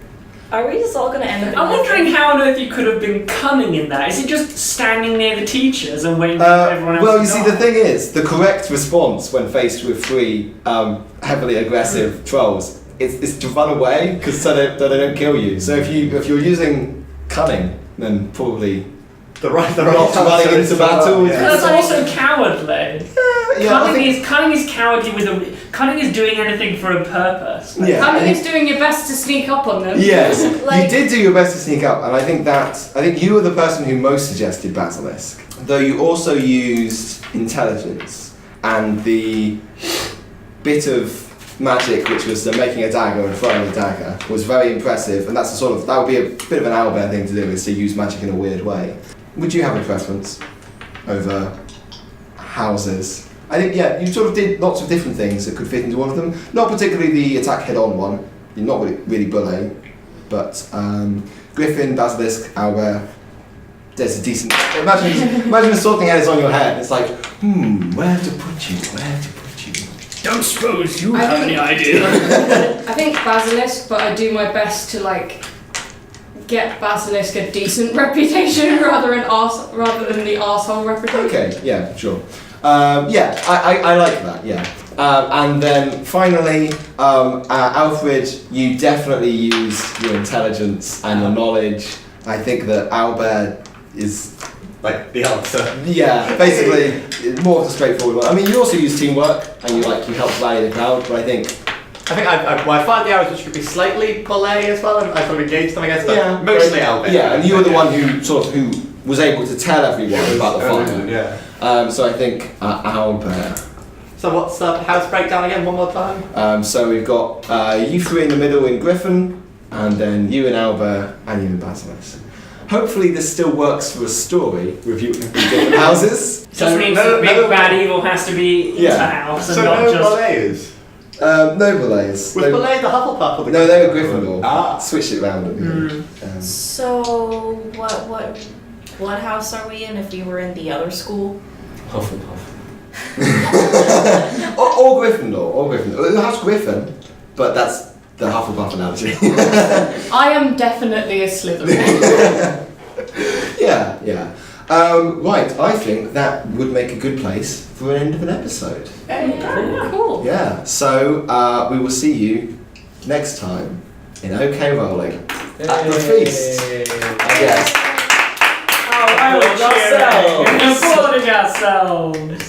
S3: Are we just all gonna end up?
S4: I'm wondering how on earth you could have been cunning in that. Is it just standing near the teachers and waiting for everyone else
S2: Well,
S4: to
S2: you see,
S4: die?
S2: the thing is, the correct response when faced with three heavily aggressive trolls is to run away, because so they don't kill you. So if you're using cunning, then probably not running into battle.
S1: Yeah.
S4: That's also cowardly.
S2: Yeah,
S4: Cunning is cowardly cunning is doing anything for a purpose.
S2: yeah. I
S5: Cunning
S2: think-
S5: is doing your best to sneak up on them.
S2: Yes,
S3: Like-
S2: you did do your best to sneak up, and I think you were the person who most suggested basilisk. Though you also used intelligence and the bit of magic which was the making a dagger and throwing a dagger was very impressive, and that would be a bit of an owlbear thing to do, is to use magic in a weird way. Would you have a preference over houses? I think you sort of did lots of different things that could fit into one of them. Not particularly the attack head-on one. You're not really bully, but Griffin, Basilisk, Owlbear. There's a decent. Imagine the sort of thing that is on your head. It's like, where to put you?
S4: Don't suppose you
S5: I
S4: have
S5: think-
S4: any idea.
S5: I think Basilisk, but I do my best to like get Basilisk a decent reputation rather than the arsehole reputation.
S2: Okay, yeah, sure. I like that. Yeah. And then finally, Alfred, you definitely used your intelligence and your knowledge. I think that Owlbear is.
S1: Like the answer.
S2: Yeah, basically, more of a straightforward one. I mean, you also use teamwork, and you help rally the crowd, but I think...
S1: I fired the arrows which could be slightly ballet as well, and I sort of engaged them, I guess, but mostly Albert.
S2: Yeah, and you were the one who was able to tell everyone about the fire.
S1: Yeah.
S2: So I think Owlbear.
S1: So what's the house breakdown again, one more time?
S2: So we've got you three in the middle in Griffin, and then you in Owlbear, and you in Basilisk. Hopefully this still works for a story with you in different houses.
S4: Just means that big bad evil has to be in the house and
S1: So
S4: not
S1: no
S4: just...
S1: ballets?
S2: No ballets.
S1: Was ballet the Hufflepuff or the
S2: No, they were Gryffindor.
S1: Ah.
S2: Switched it round at the end.
S3: So what house are we in if we were in the other school?
S6: Hufflepuff.
S2: or Gryffindor. The house Griffin, but that's the Hufflepuff analogy.
S5: I am definitely a Slytherin.
S2: Yeah. Right, I think that would make a good place for an end of an episode.
S5: Cool.
S2: Yeah, so we will see you next time in OK Rowling at the feast. I guess.
S4: Oh, applauding ourselves!